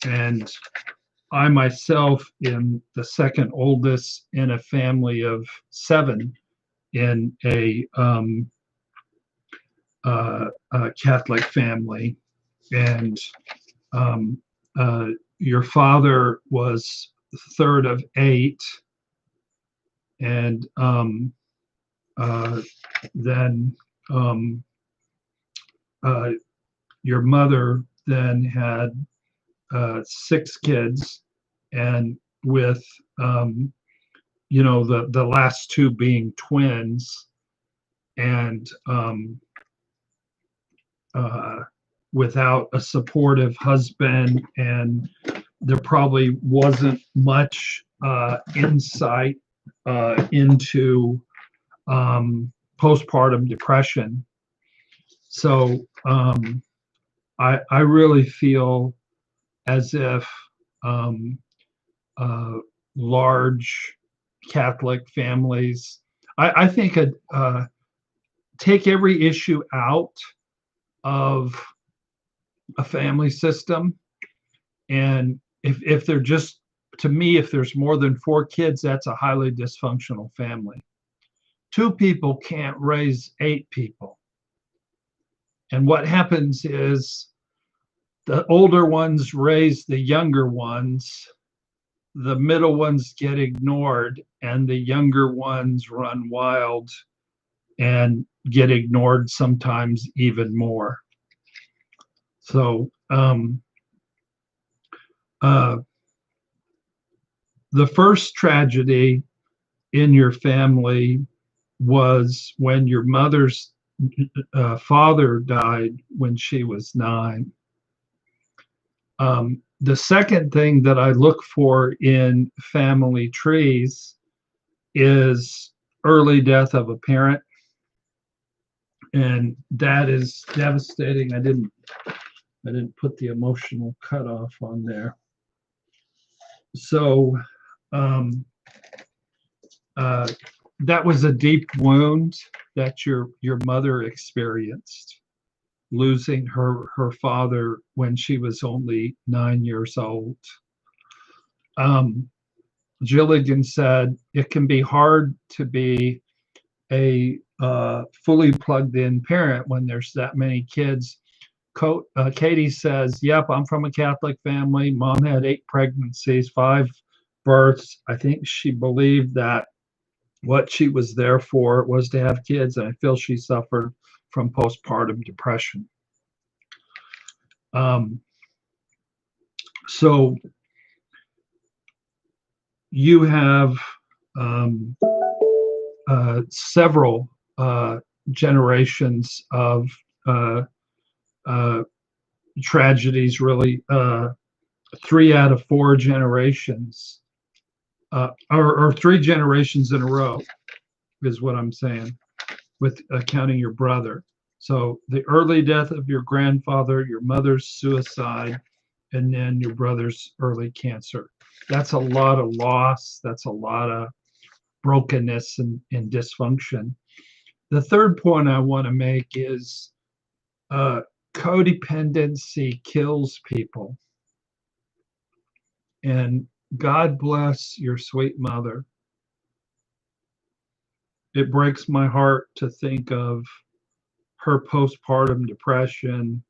And I myself am the second oldest in a family of 7 in a Catholic family. And your father was third of 8. And then your mother then had 6 kids, and with the last 2 being twins, and without a supportive husband, and there probably wasn't much insight into postpartum depression. So I really feel as if large Catholic families, I think take every issue out of a family system, and if they're just, to me, if there's more than 4 kids, that's a highly dysfunctional family. 2 people can't raise 8 people. And what happens is the older ones raise the younger ones, the middle ones get ignored, and the younger ones run wild and get ignored sometimes even more. So the first tragedy in your family was when your mother's father died when she was 9. The second thing that I look for in family trees is early death of a parent, and that is devastating. I didn't put the emotional cutoff on there. So that was a deep wound that your mother experienced, losing her father when she was only 9 years old. Gilligan said it can be hard to be a fully plugged in parent when there's that many kids. Katie says, yep, I'm from a Catholic family. Mom had 8 pregnancies, 5 births. I think she believed that what she was there for was to have kids, and I feel she suffered from postpartum depression. So you have several generations of tragedies, really 3 out of 4 generations, or 3 generations in a row is what I'm saying, with counting your brother. So the early death of your grandfather, your mother's suicide, and then your brother's early cancer. That's a lot of loss. That's a lot of brokenness and dysfunction. The third point I want to make is codependency kills people. And God bless your sweet mother. It breaks my heart to think of her postpartum depression,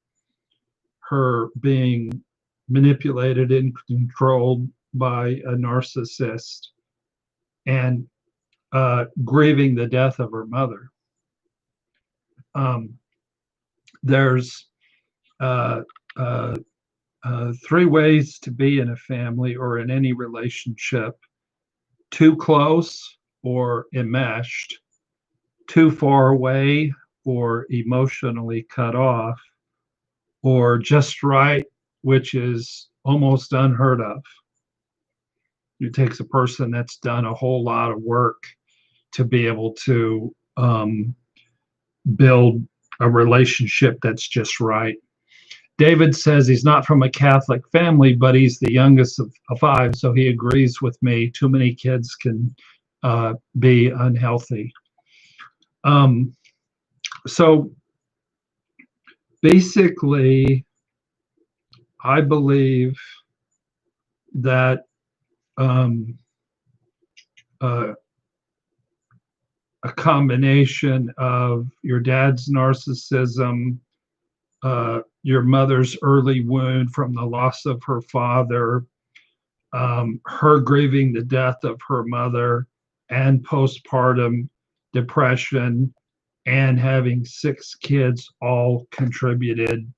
her being manipulated and controlled by a narcissist, and grieving the death of her mother. There's three ways to be in a family or in any relationship: too close or enmeshed, too far away or emotionally cut off, or just right, which is almost unheard of. It takes a person that's done a whole lot of work to be able to build a relationship that's just right. David says he's not from a Catholic family, but he's the youngest of five, so he agrees with me. Too many kids can be unhealthy. So basically, I believe that a combination of your dad's narcissism, your mother's early wound from the loss of her father, her grieving the death of her mother, and postpartum depression, and having 6 kids all contributed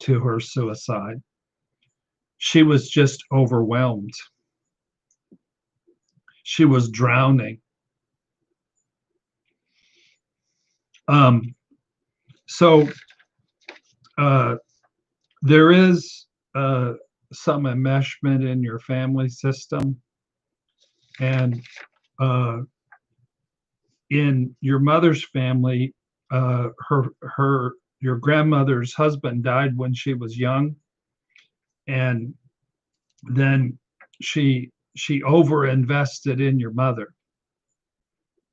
to her suicide. She was just overwhelmed. She was drowning. So there is some enmeshment in your family system, and in your mother's family, your grandmother's husband died when she was young, and then she over-invested in your mother.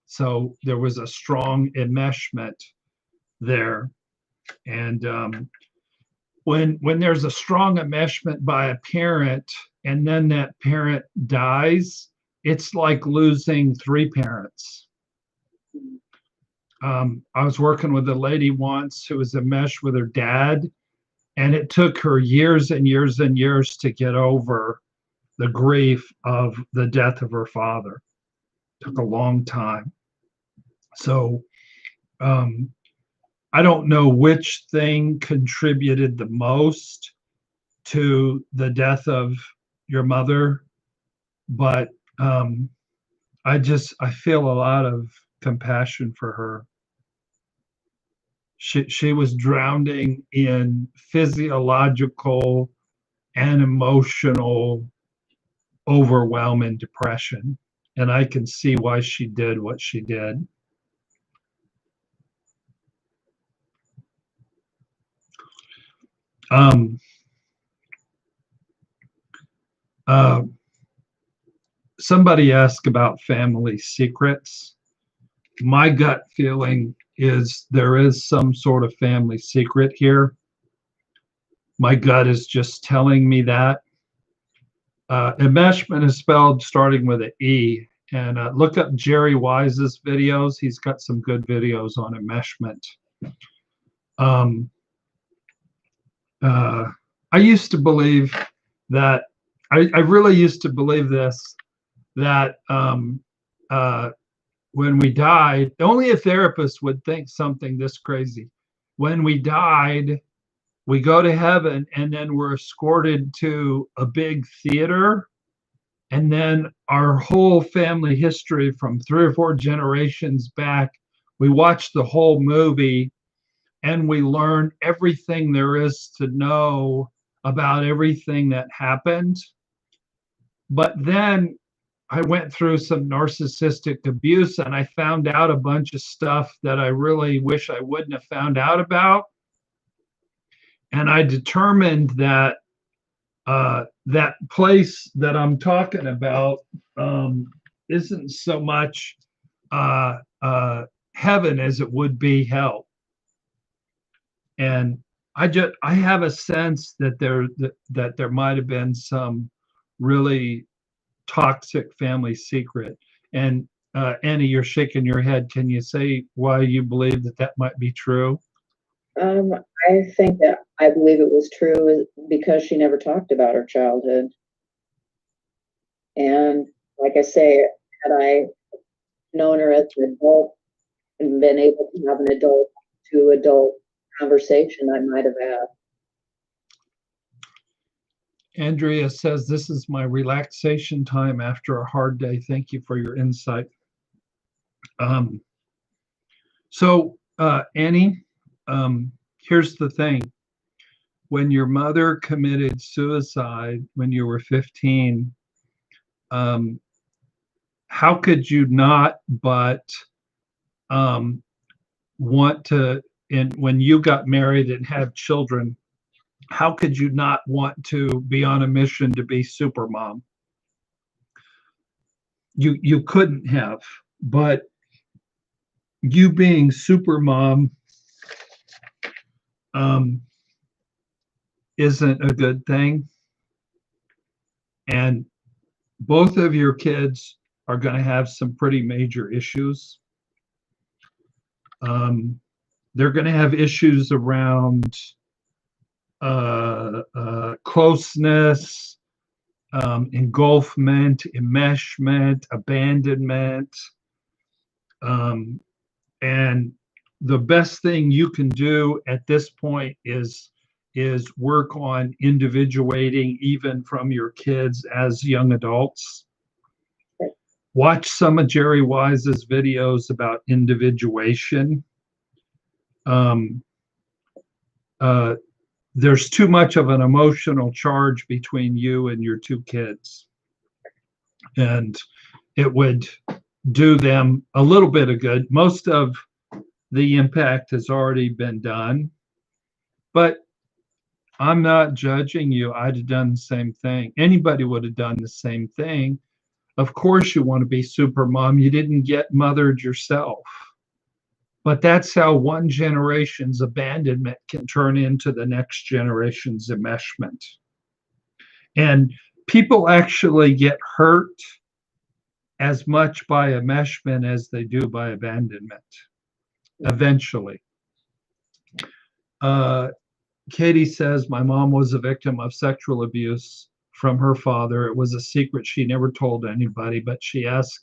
So there was a strong enmeshment there. And when there's a strong enmeshment by a parent and then that parent dies, it's like losing 3 parents. I was working with a lady once who was enmeshed with her dad, and it took her years and years and years to get over the grief of the death of her father. It took a long time. So I don't know which thing contributed the most to the death of your mother, but I feel a lot of compassion for her. She was drowning in physiological and emotional overwhelm and depression, and I can see why she did what she did. Somebody asked about family secrets. My gut feeling is there is some sort of family secret here. My gut is just telling me that. Enmeshment is spelled starting with an E. And look up Jerry Wise's videos. He's got some good videos on enmeshment. I used to believe that, I really used to believe this, that when we died, only a therapist would think something this crazy. When we died, we go to heaven and then we're escorted to a big theater. And then our whole family history from 3 or 4 generations back, we watch the whole movie and we learn everything there is to know about everything that happened. But then I went through some narcissistic abuse and I found out a bunch of stuff that I really wish I wouldn't have found out about. And I determined that that place that I'm talking about isn't so much heaven as it would be hell. And I have a sense that there might have been some really toxic family secret. And Annie, you're shaking your head. Can you say why you believe that might be true? I think that I believe it was true because she never talked about her childhood. And like I say, had I known her as an adult and been able to have an adult to adult conversation, I might have had. Andrea says, this is my relaxation time after a hard day. Thank you for your insight. Annie, here's the thing. When your mother committed suicide when you were 15, how could you not but want to, and when you got married and had children, how could you not want to be on a mission to be super mom? You couldn't have, but you being super mom isn't a good thing. And both of your kids are going to have some pretty major issues. They're going to have issues around closeness, engulfment, enmeshment, abandonment. And the best thing you can do at this point is work on individuating even from your kids as young adults. Watch some of Jerry Wise's videos about individuation. There's too much of an emotional charge between you and your two kids. And it would do them a little bit of good. Most of the impact has already been done. But I'm not judging you. I'd have done the same thing. Anybody would have done the same thing. Of course you want to be super mom. You didn't get mothered yourself. But that's how one generation's abandonment can turn into the next generation's enmeshment. And people actually get hurt as much by enmeshment as they do by abandonment, eventually. Katie says, my mom was a victim of sexual abuse from her father. It was a secret she never told anybody, but she asked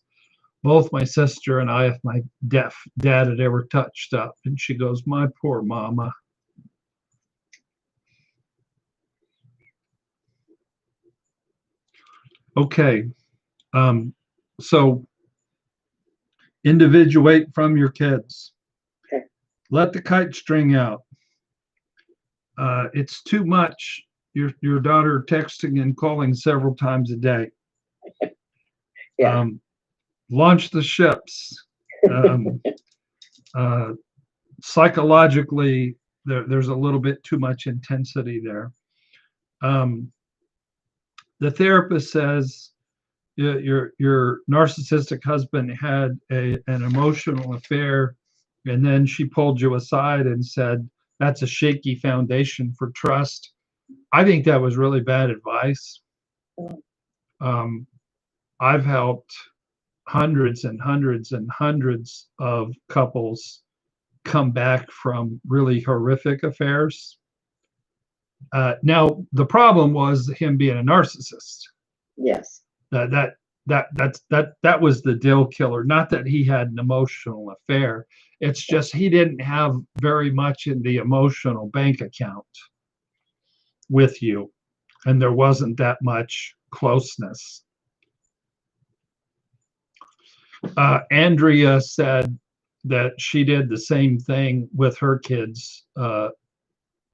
both my sister and I if my dad had ever touched up. And she goes, my poor mama. Okay. So individuate from your kids. Okay. Let the kite string out. It's too much. Your daughter texting and calling several times a day. Yeah. Launch the ships. Psychologically, there's a little bit too much intensity there. The therapist says your narcissistic husband had an emotional affair, and then she pulled you aside and said, that's a shaky foundation for trust. I think that was really bad advice. I've helped hundreds and hundreds and hundreds of couples come back from really horrific affairs. Now, the problem was him being a narcissist. Yes. That was the deal killer. Not that he had an emotional affair. It's just he didn't have very much in the emotional bank account with you, and there wasn't that much closeness. Andrea said that she did the same thing with her kids,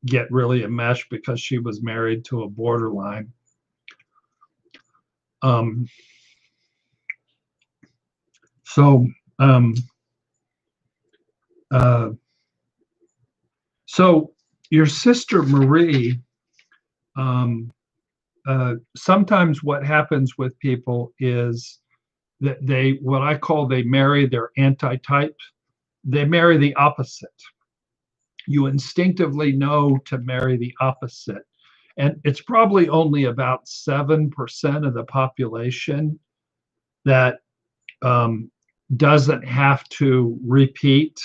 get really enmeshed because she was married to a borderline. So your sister Marie, sometimes what happens with people is that they marry their anti-type. They marry the opposite. you instinctively know to marry the opposite. And it's probably only about 7% of the population that doesn't have to repeat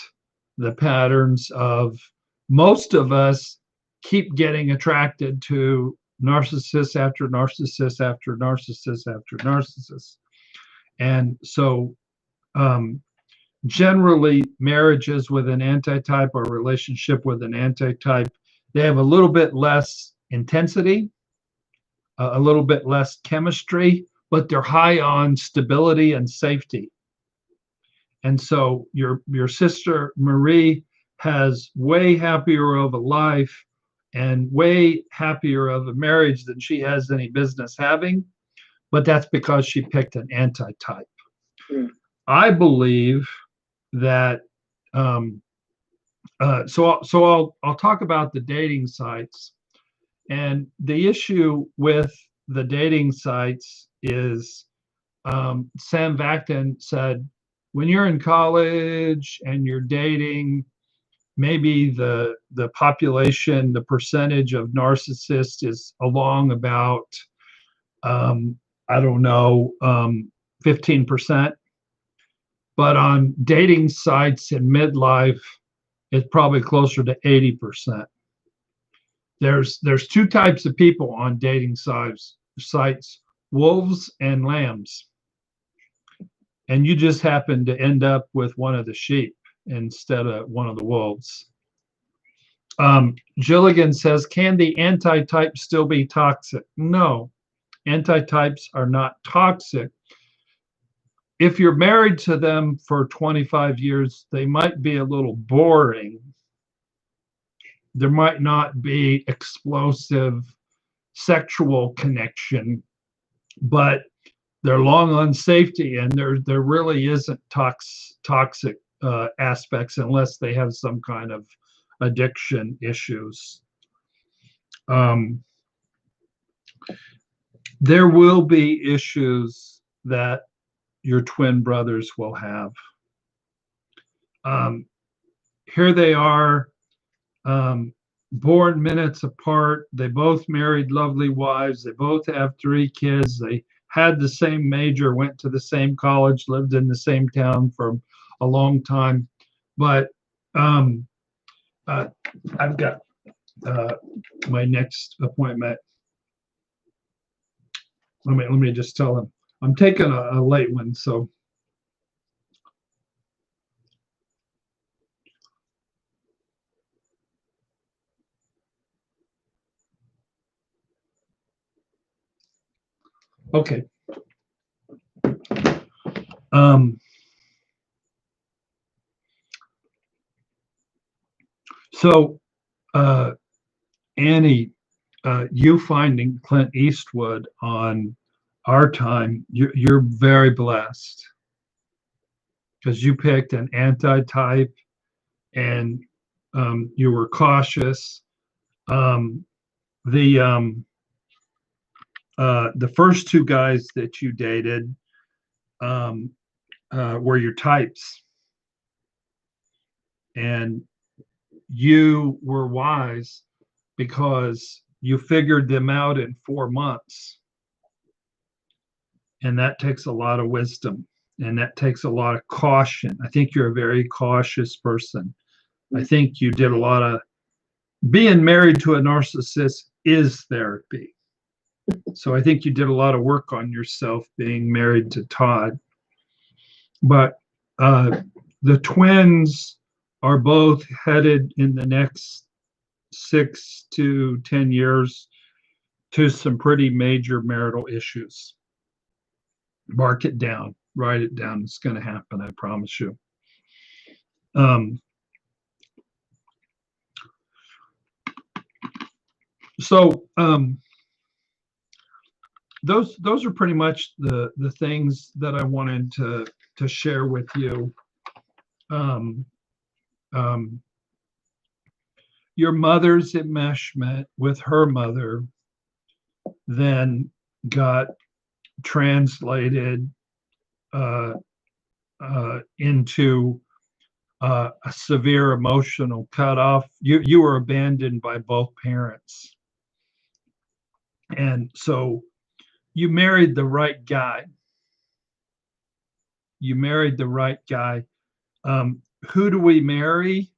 the patterns of, most of us keep getting attracted to narcissist after narcissist after narcissist after narcissist. And so generally marriages with an antitype or relationship with an antitype, they have a little bit less intensity, a little bit less chemistry, but they're high on stability and safety. And so your sister Marie has way happier of a life and way happier of a marriage than she has any business having, but that's because she picked an antitype. Mm. I believe that so I'll talk about the dating sites. And the issue with the dating sites is Sam Vaktin said, when you're in college and you're dating, maybe the population, the percentage of narcissists is along about, I don't know, 15%. But on dating sites in midlife, it's probably closer to 80%. There's two types of people on dating sites, wolves and lambs. And you just happen to end up with one of the sheep instead of one of the wolves. Gilligan says, can the antitype still be toxic? No, antitypes are not toxic. If you're married to them for 25 years, they might be a little boring. There might not be explosive sexual connection, but they're long on safety, and there really isn't toxic aspects unless they have some kind of addiction issues. There will be issues that your twin brothers will have. Here they are, born minutes apart. They both married lovely wives. They both have 3 kids. They had the same major, went to the same college, lived in the same town for a long time. But I've got my next appointment. Let me just tell them I'm taking a late one, so. Okay. So, Annie, you finding Clint Eastwood on Our Time, you're very blessed because you picked an antitype and you were cautious. The first 2 guys that you dated were your types, and you were wise because you figured them out in 4 months, and that takes a lot of wisdom, and that takes a lot of caution. I think you're a very cautious person. I think you did a lot of, being married to a narcissist is therapy. So I think you did a lot of work on yourself being married to Todd. But the twins are both headed in the next 6 to 10 years to some pretty major marital issues. Mark it down, write it down. It's going to happen, I promise you. Those are pretty much the things that I wanted to share with you. Your mother's enmeshment with her mother then got translated into a severe emotional cutoff. You were abandoned by both parents, and so you married the right guy. You married the right guy. Who do we marry?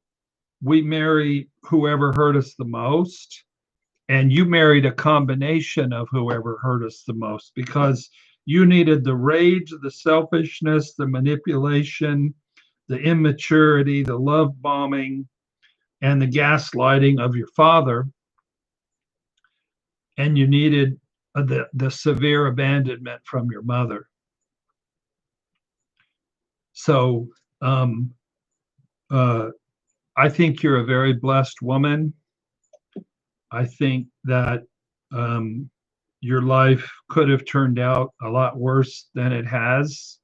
We marry whoever hurt us the most. And you married a combination of whoever hurt us the most because you needed the rage, the selfishness, the manipulation, the immaturity, the love bombing, and the gaslighting of your father. And you needed the severe abandonment from your mother. So I think you're a very blessed woman. I think that your life could have turned out a lot worse than it has.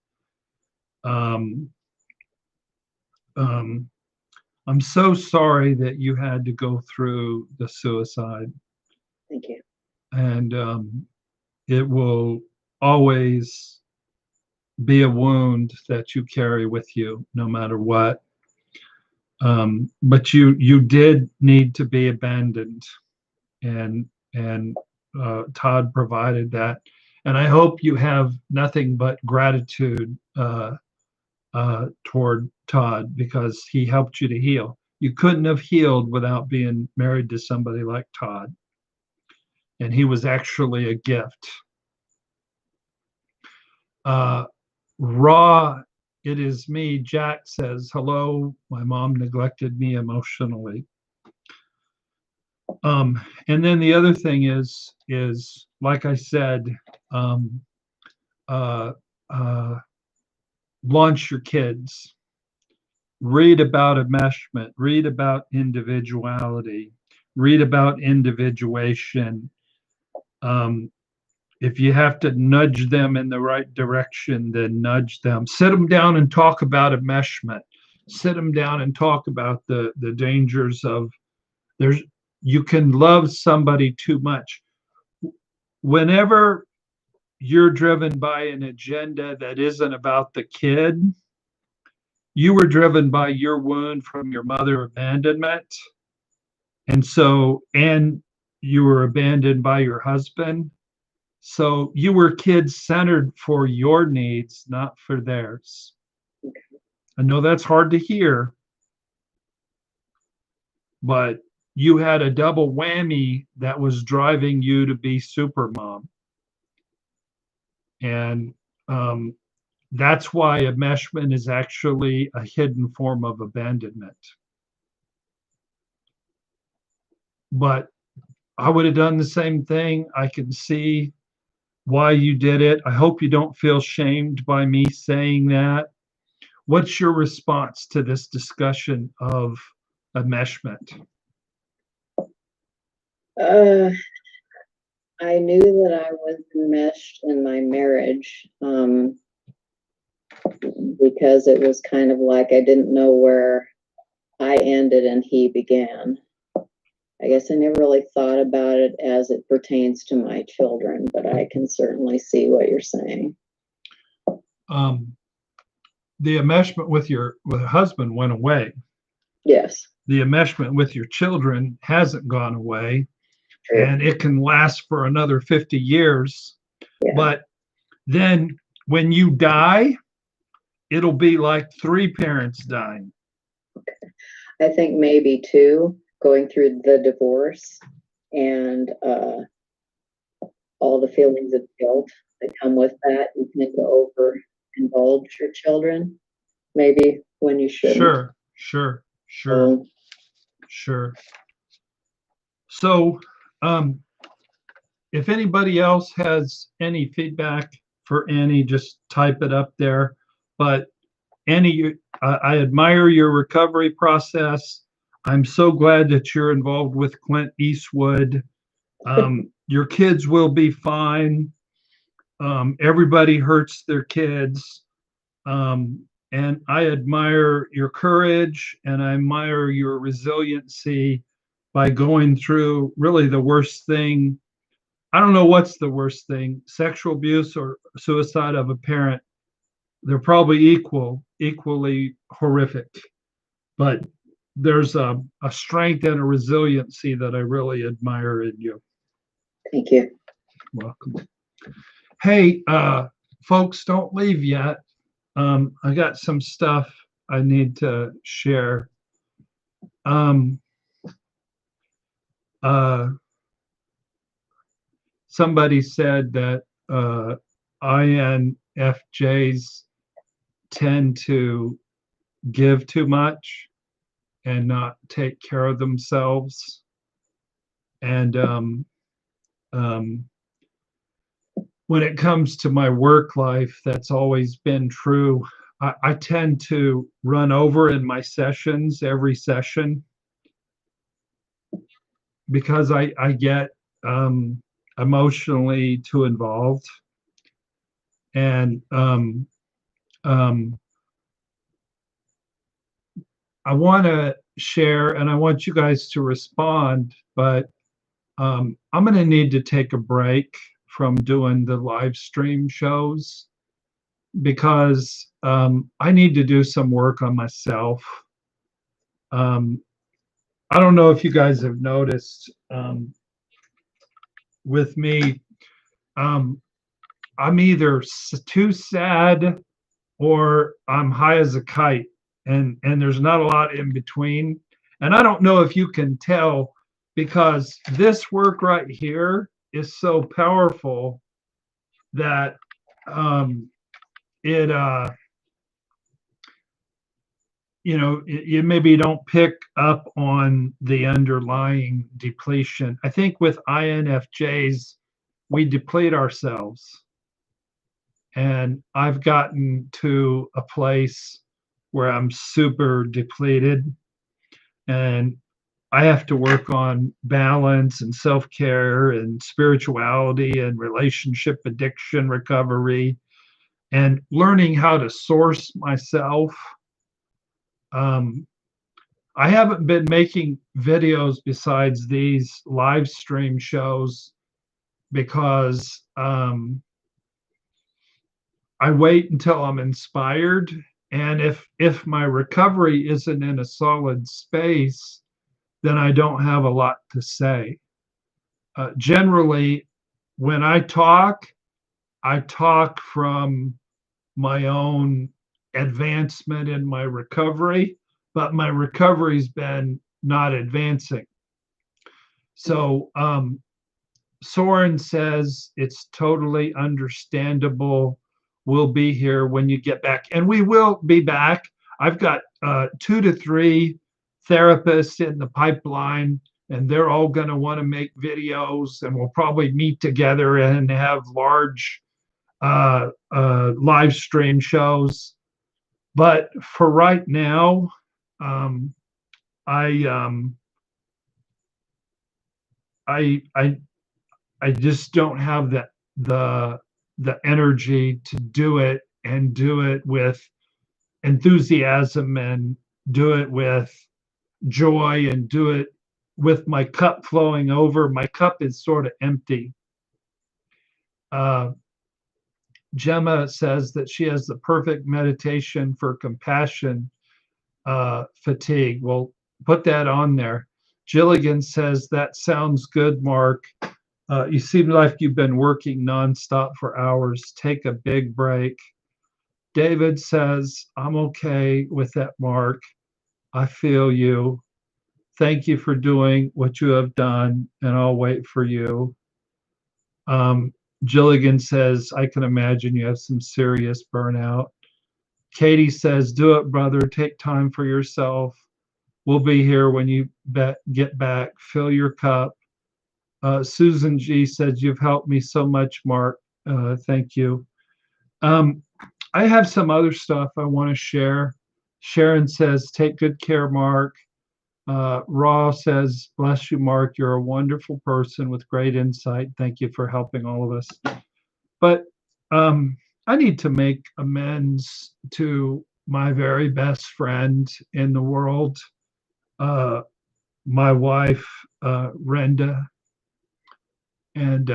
Um, I'm so sorry that you had to go through the suicide. Thank you. And it will always be a wound that you carry with you, no matter what. But you did need to be abandoned, and Todd provided that. And I hope you have nothing but gratitude toward Todd because he helped you to heal. You couldn't have healed without being married to somebody like Todd. And he was actually a gift. Raw, it is me. Jack says, hello, my mom neglected me emotionally. And then the other thing is like I said, launch your kids. Read about enmeshment. Read about individuality. Read about individuation. If you have to nudge them in the right direction, then nudge them. Sit them down and talk about enmeshment. Sit them down and talk about the dangers of you can love somebody too much. Whenever you're driven by an agenda that isn't about the kid, you were driven by your wound from your mother abandonment. And you were abandoned by your husband. So you were kid-centered for your needs, not for theirs. I know that's hard to hear, but you had a double whammy that was driving you to be super mom. And that's why enmeshment is actually a hidden form of abandonment. But I would have done the same thing. I can see why you did it. I hope you don't feel shamed by me saying that. What's your response to this discussion of enmeshment? I knew that I was enmeshed in my marriage because it was kind of like I didn't know where I ended and he began. I guess I never really thought about it as it pertains to my children, but I can certainly see what you're saying. The enmeshment with your husband went away. Yes. The enmeshment with your children hasn't gone away. True. And it can last for another 50 years. Yeah. But then when you die, it'll be like 3 parents dying. Okay. I think maybe 2, going through the divorce and all the feelings of guilt that come with that. You tend to overindulge your children, maybe when you shouldn't. Sure. So, if anybody else has any feedback for Annie, just type it up there. But Annie, I admire your recovery process. I'm so glad that you're involved with Clint Eastwood. Your kids will be fine. Everybody hurts their kids. And I admire your courage and I admire your resiliency by going through really the worst thing. I don't know what's the worst thing, sexual abuse or suicide of a parent. They're probably equally horrific. but there's a strength and a resiliency that I really admire in you. Thank you. Welcome. Hey, folks, don't leave yet. I got some stuff I need to share. Somebody said that INFJs tend to give too much and not take care of themselves. And when it comes to my work life, that's always been true. I tend to run over in my sessions, every session, because I get emotionally too involved. And I want to share, and I want you guys to respond, but I'm going to need to take a break from doing the live stream shows because I need to do some work on myself. I don't know if you guys have noticed with me, I'm either too sad or I'm high as a kite, and there's not a lot in between. And I don't know if you can tell because this work right here is so powerful that it you maybe don't pick up on the underlying depletion. I think with INFJs, we deplete ourselves. And I've gotten to a place where I'm super depleted and I have to work on balance and self-care and spirituality and relationship addiction recovery and learning how to source myself. I haven't been making videos besides these live stream shows because I wait until I'm inspired. And if my recovery isn't in a solid space, then I don't have a lot to say. Generally, when I talk from my own advancement in my recovery, but my recovery's been not advancing. So Soren says it's totally understandable. We'll be here when you get back, and we will be back. I've got 2 to 3 therapists in the pipeline, and they're all going to want to make videos, and we'll probably meet together and have large live stream shows. But for right now, I just don't have the energy to do it and do it with enthusiasm and do it with joy and do it with my cup flowing over. My cup is sort of empty. Gemma says that she has the perfect meditation for compassion fatigue. Well, put that on there. Jilligan says, that sounds good, Mark. You seem like you've been working nonstop for hours. Take a big break. David says, I'm okay with that, Mark. I feel you. Thank you for doing what you have done, and I'll wait for you. Jilligan says, I can imagine you have some serious burnout. Katie says, do it, brother. Take time for yourself. We'll be here when you get back. Fill your cup. Susan G says, you've helped me so much, Mark. Thank you. I have some other stuff I want to share. Sharon says, take good care, Mark. Raw says, bless you, Mark. You're a wonderful person with great insight. Thank you for helping all of us. But I need to make amends to my very best friend in the world, my wife, Renda. And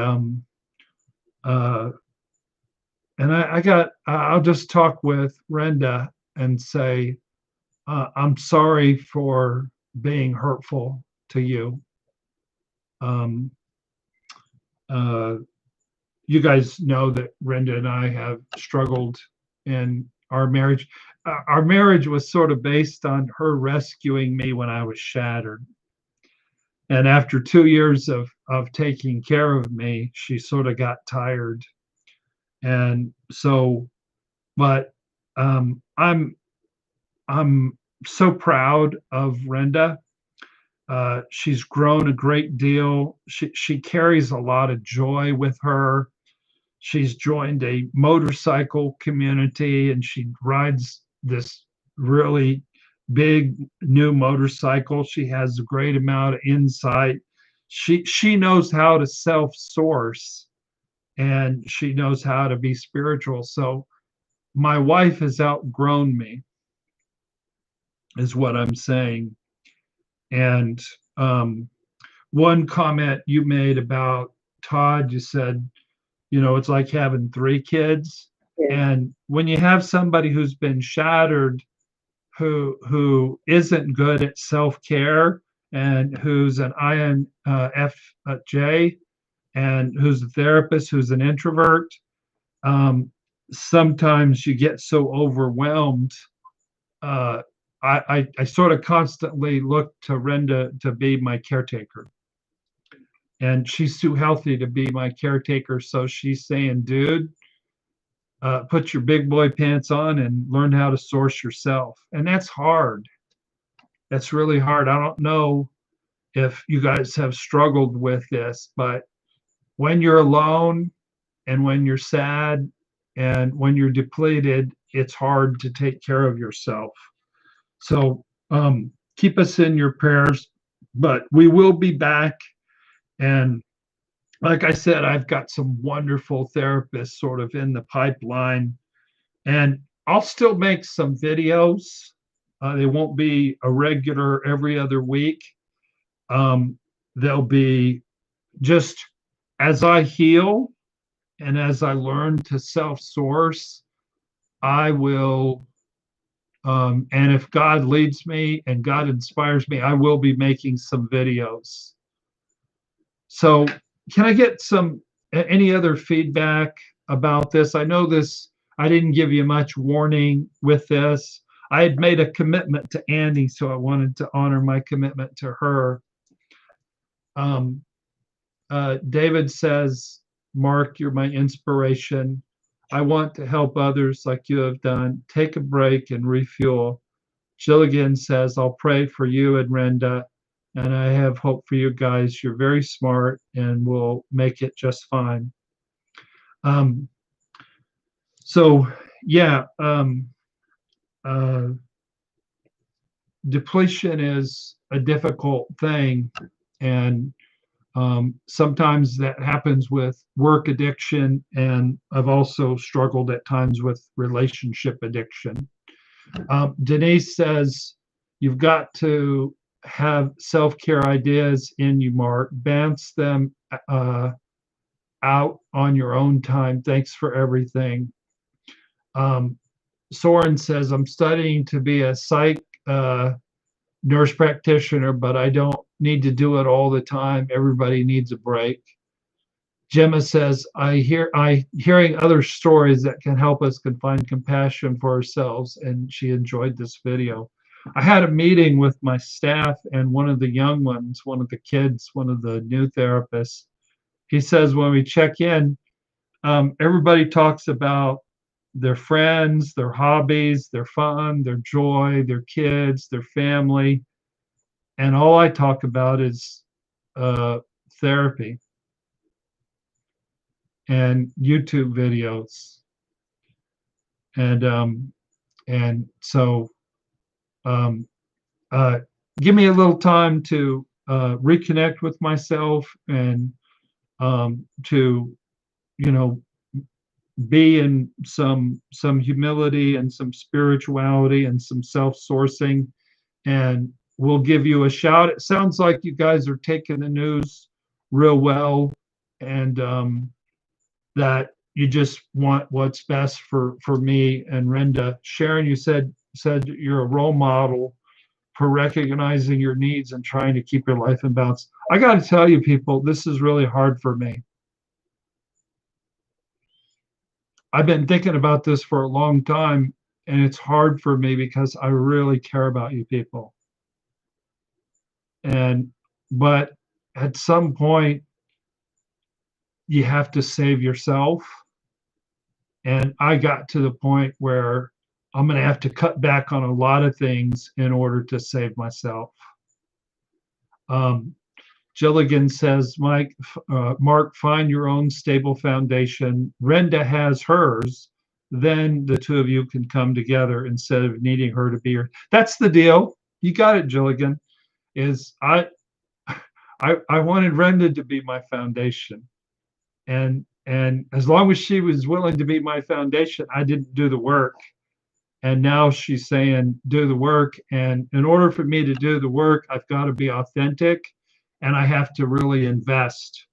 I'll just talk with Renda and say, I'm sorry for being hurtful to you. Um, uh, you guys know that Brenda and I have struggled in our marriage. Our marriage was sort of based on her rescuing me when I was shattered. And after 2 years of taking care of me, she sort of got tired. And so, but I'm so proud of Brenda. She's grown a great deal. She carries a lot of joy with her. She's joined a motorcycle community and she rides this really big new motorcycle. She has a great amount of insight. She knows how to self-source and she knows how to be spiritual. So my wife has outgrown me, is what I'm saying. And one comment you made about Todd, you said, it's like having 3 kids. Yeah. And when you have somebody who's been shattered, who isn't good at self-care and who's an INFJ and who's a therapist, who's an introvert, sometimes you get so overwhelmed. I sort of constantly look to Renda to be my caretaker. And she's too healthy to be my caretaker. So she's saying, dude, put your big boy pants on and learn how to source yourself. And that's hard. That's really hard. I don't know if you guys have struggled with this, but when you're alone and when you're sad and when you're depleted, it's hard to take care of yourself. So keep us in your prayers, but we will be back. And like I said, I've got some wonderful therapists sort of in the pipeline, and I'll still make some videos. They won't be a regular every other week. They'll be just as I heal and as I learn to self-source, I will, and if God leads me and God inspires me, I will be making some videos. So can I get any other feedback about this? I know I didn't give you much warning with this. I had made a commitment to Andy, so I wanted to honor my commitment to her. David says, Mark, you're my inspiration. I want to help others like you have done. Take a break and refuel. Jilligan says, I'll pray for you and Renda, and I have hope for you guys. You're very smart and will make it just fine. So yeah, depletion is a difficult thing, and sometimes that happens with work addiction, and I've also struggled at times with relationship addiction. Denise says, you've got to have self-care ideas in you, Mark. Bounce them out on your own time. Thanks for everything. Soren says, I'm studying to be a psych nurse practitioner, but I don't need to do it all the time. Everybody needs a break. Gemma says, hearing other stories that can help us can find compassion for ourselves, and she enjoyed this video. I had a meeting with my staff, and one of the young ones, one of the kids, one of the new therapists, he says when we check in, everybody talks about their friends, their hobbies, their fun, their joy, their kids, their family. And all I talk about is therapy and YouTube videos. And so give me a little time to reconnect with myself and to, be in some humility and some spirituality and some self-sourcing, and we'll give you a shout. It sounds like you guys are taking the news real well, and that you just want what's best for me and Renda. Sharon, you said said you're a role model for recognizing your needs and trying to keep your life in balance. I got to tell you, people, this is really hard for me. I've been thinking about this for a long time, and it's hard for me because I really care about you people. But at some point, you have to save yourself. And I got to the point where I'm going to have to cut back on a lot of things in order to save myself. Gilligan says, Mark, find your own stable foundation. Renda has hers. Then the two of you can come together instead of needing her to be here. That's the deal. You got it, Gilligan. Is I wanted Renda to be my foundation. And as long as she was willing to be my foundation, I didn't do the work. And now she's saying, do the work. And in order for me to do the work, I've got to be authentic. And I have to really invest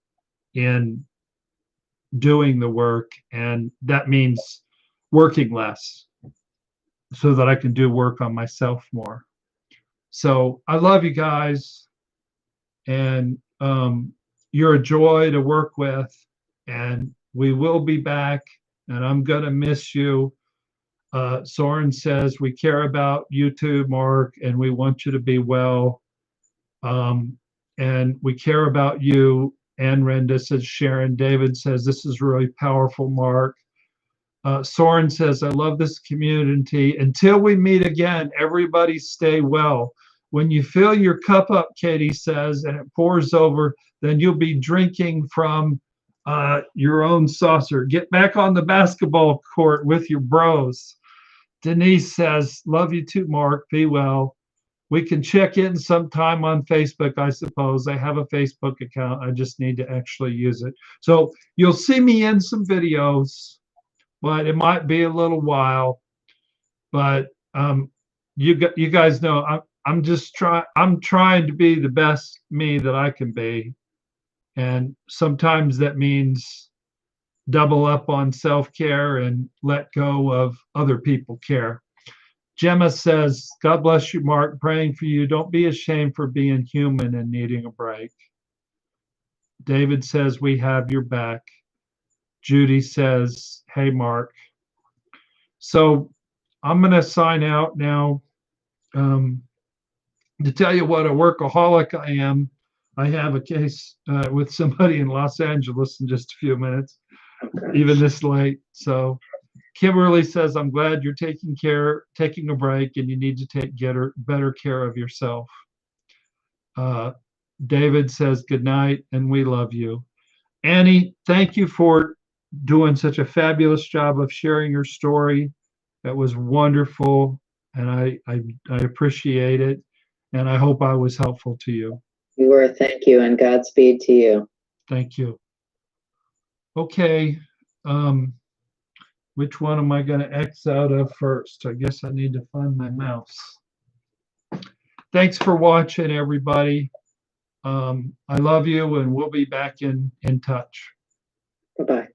in doing the work. And that means working less so that I can do work on myself more. So I love you guys. And you're a joy to work with. And we will be back. And I'm going to miss you. Soren says, we care about you too, Mark, and we want you to be well. And we care about you. And Renda says, Sharon. David says, this is really powerful, Mark. Soren says, I love this community. Until we meet again, everybody stay well. When you fill your cup up, Katie says, and it pours over, then you'll be drinking from your own saucer. Get back on the basketball court with your bros. Denise says, love you too, Mark. Be well. We can check in sometime on Facebook, I suppose. I have a Facebook account. I just need to actually use it. So you'll see me in some videos, but it might be a little while. But you guys know I'm trying to be the best me that I can be. And sometimes that means double up on self-care and let go of other people's care. Gemma says, God bless you, Mark. Praying for you. Don't be ashamed for being human and needing a break. David says, we have your back. Judy says, hey, Mark. So I'm going to sign out now. To tell you what a workaholic I am, I have a case with somebody in Los Angeles in just a few minutes, even this late. So Kimberly says, I'm glad you're taking a break, and you need to take better care of yourself. David says, good night, and we love you. Annie, thank you for doing such a fabulous job of sharing your story. That was wonderful, and I appreciate it, and I hope I was helpful to you. You were. Thank you, and Godspeed to you. Thank you. Okay. Which one am I going to X out of first? I guess I need to find my mouse. Thanks for watching, everybody. I love you, and we'll be back in touch. Bye-bye.